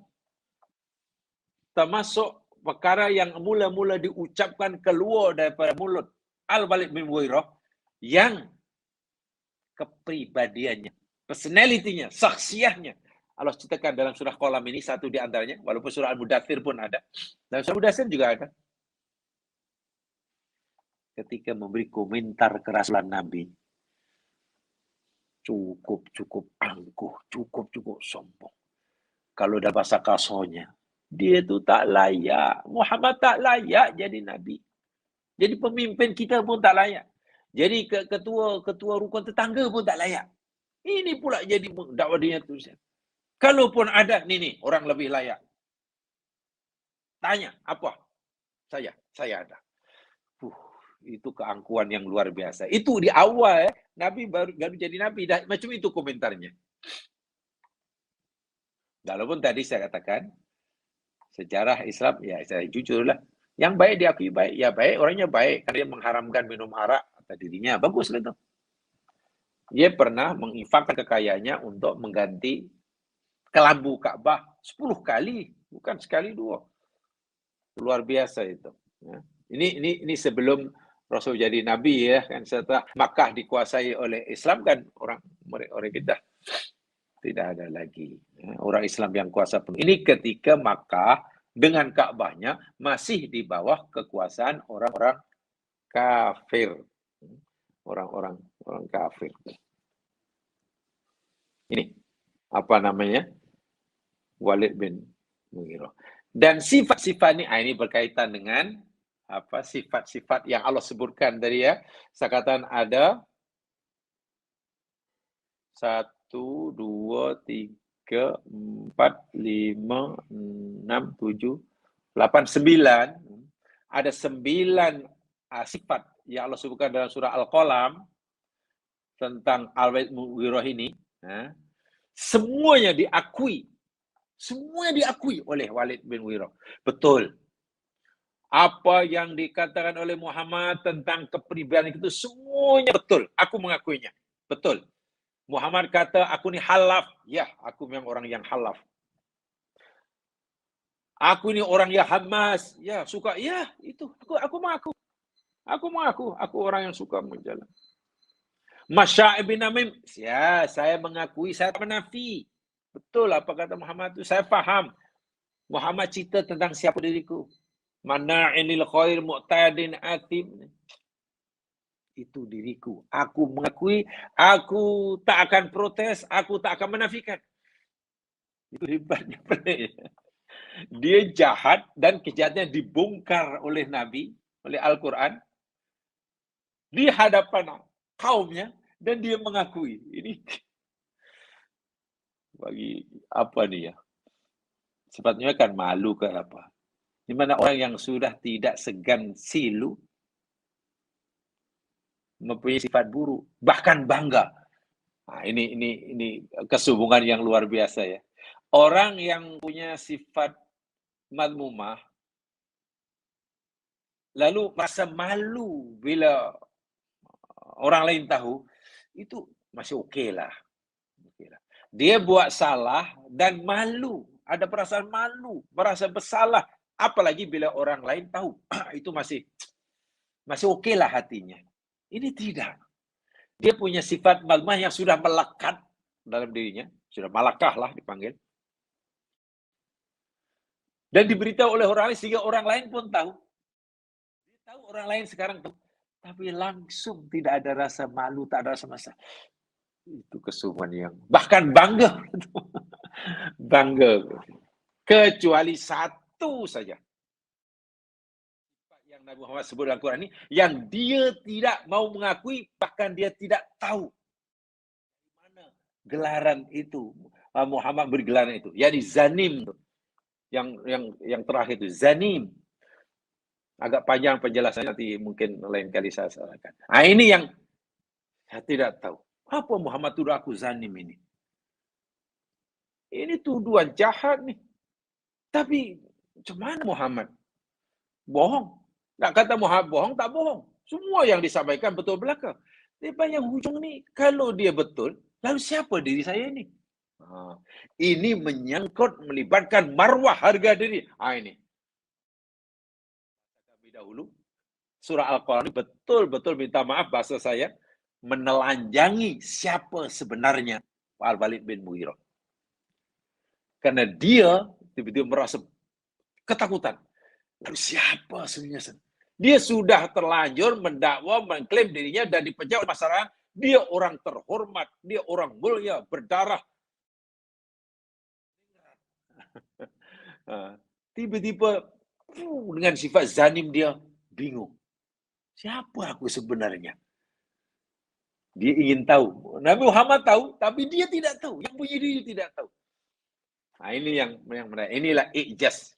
termasuk perkara yang mula-mula diucapkan keluar daripada mulut Al-Walid bin Mughirah yang kepribadiannya, personality-nya, saksiahnya Allah ceritakan dalam surah Qalam ini, satu di antaranya, walaupun surah Al-Mudaththir pun ada. Dalam surah Al-Mudaththir juga ada. Ketika memberi komentar kerasulan Nabi, cukup angkuh, cukup sombong. Kalau dalam bahasa kasarnya, dia itu tak layak. Muhammad tak layak jadi Nabi. Jadi pemimpin kita pun tak layak. Jadi ketua rukun tetangga pun tak layak. Ini pula jadi dakwah dia tulisan. Kalaupun ada, nih orang lebih layak. Tanya, apa? Saya ada. Itu keangkuhan yang luar biasa. Itu di awal Nabi baru jadi Nabi. Macam itu komentarnya. Walaupun tadi saya katakan, sejarah Islam, ya saya jujur lah. Yang baik diakui baik. Ya baik, orangnya baik. Karena dia mengharamkan minum arak atas dirinya. Bagus lah itu. Dia pernah menginfakkan kekayaannya untuk mengganti kelambu Ka'bah 10 kali. Bukan sekali 2. Luar biasa itu. Ya. Ini sebelum Rasul jadi Nabi ya. Kan setelah Makkah dikuasai oleh Islam kan orang kita tidak ada lagi orang Islam yang kuasa penuh. Ini ketika Makkah dengan Ka'bahnya masih di bawah kekuasaan orang-orang kafir. Orang kafir. Ini apa namanya? Walid bin Mughirah. Dan sifat-sifat ini berkaitan dengan apa sifat-sifat yang Allah sebutkan tadi ya. Saya katakan ada 1, 2, 3, 4, 5, 6, 7, 8, 9. Ada 9 sifat yang Allah sebutkan dalam surah Al-Qalam tentang Al-Walid bin Mughirah ini. Semuanya diakui oleh Walid bin Mughirah. Betul. Apa yang dikatakan oleh Muhammad tentang kepribadian itu semuanya betul. Aku mengakuinya. Betul. Muhammad kata, aku ni halaf. Ya, aku memang orang yang halaf. Aku ni orang yang hamas. Ya, suka. Ya, itu. Aku mengaku. Aku orang yang suka menjalan. Masya' bin Namim. Ya, saya mengakui, saya menafi. Betul apa kata Muhammad itu. Saya faham. Muhammad cerita tentang siapa diriku. Mana'inil khair mu'tadin atim. Itu diriku. Aku mengakui, aku tak akan protes, aku tak akan menafikan. Itu hebatnya. Dia jahat dan kejahatannya dibongkar oleh Nabi, oleh Al-Quran, di hadapan kaumnya, dan dia mengakui. Ini bagi apa nih ya? Sepatutnya kan malu ke apa? Di mana orang yang sudah tidak segan silu mempunyai sifat buruk, bahkan bangga. Nah, ini kesubungan yang luar biasa ya. Orang yang punya sifat madmumah lalu merasa malu bila orang lain tahu, itu masih okeylah. Dia buat salah dan malu, ada perasaan malu, merasa bersalah, apalagi bila orang lain tahu. Itu masih okeylah hatinya. Ini tidak. Dia punya sifat madmumah yang sudah melekat dalam dirinya, sudah malakah lah dipanggil. Dan diberitahu oleh orang lain sehingga orang lain pun tahu. Dia tahu orang lain sekarang tahu, tapi langsung tidak ada rasa malu, tak ada rasa masalah. Itu kesungguhan yang bahkan bangga. Bangga. Kecuali satu saja yang Nabi Muhammad sebut dalam Quran ini, yang dia tidak mau mengakui, bahkan dia tidak tahu mana gelaran itu. Muhammad bergelaran itu, yakni zanim. Yang terakhir itu zanim. Agak panjang penjelasannya, nanti mungkin lain kali saya sarankan. Nah, ini yang saya tidak tahu. Apa Muhammad tuduh aku zanim ini? Ini tuduhan jahat nih. Tapi macam mana Muhammad? Bohong. Nak kata Muhammad bohong, tak bohong. Semua yang disampaikan betul belaka. Tapi yang hujung ni, kalau dia betul, lalu siapa diri saya ini? Ini menyangkut, melibatkan marwah, harga diri. Ini. Lebih dahulu, surah Al-Quran betul-betul minta maaf bahasa saya, menelanjangi siapa sebenarnya Al-Walid bin Mughirah. Karena dia tiba-tiba merasa ketakutan. Lalu siapa sebenarnya? Dia sudah terlanjur mendakwa, mengklaim dirinya dan dipecat oleh masyarakat. Dia orang terhormat, dia orang mulia, berdarah. Tiba-tiba dengan sifat zanim dia bingung. Siapa aku sebenarnya? Dia ingin tahu. Nabi Muhammad tahu, tapi dia tidak tahu. Yang punya diri tidak tahu. Nah, ini yang menarik. Inilah ijaz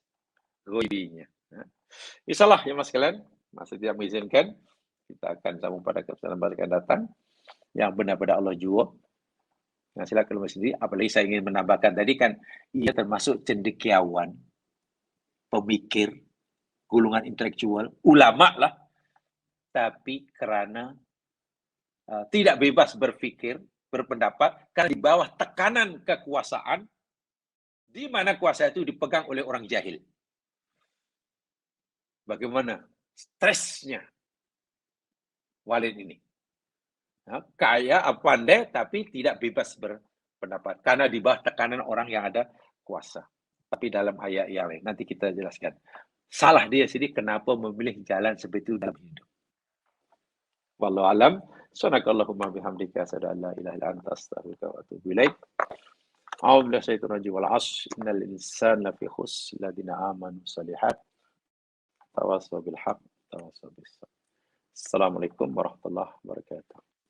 ghaibinya. Insyaallah ya Mas kalian, masih tidak mengizinkan, kita akan sambung pada kesempatan balik yang datang. Yang benar pada Allah jua. Nah, silakan Mas sendiri. Apalagi saya ingin menambahkan tadi kan, ia termasuk cendekiawan, pemikir, golongan intelektual, ulama lah. Tapi karena tidak bebas berpikir, berpendapat, karena di bawah tekanan kekuasaan, di mana kuasa itu dipegang oleh orang jahil. Bagaimana stresnya Walid ini? Kaya, pandai, tapi tidak bebas berpendapat. Karena di bawah tekanan orang yang ada kuasa. Tapi dalam ayat yang lain, nanti kita jelaskan. Salah dia sendiri kenapa memilih jalan seperti itu dalam hidup. Wallahu alam. Subhanakallahumma bihamdika asyhadu an la ilaha illa anta astaghfiruka wa atubu ilaik. A'udzu billahi minasyaitonir rajim. Wal 'ashr innal insana lafi khusr illa alladziina aamanu shalihat tawassaw bil haqq tawassaw bis sabr. Assalamualaikum warahmatullahi wabarakatuh.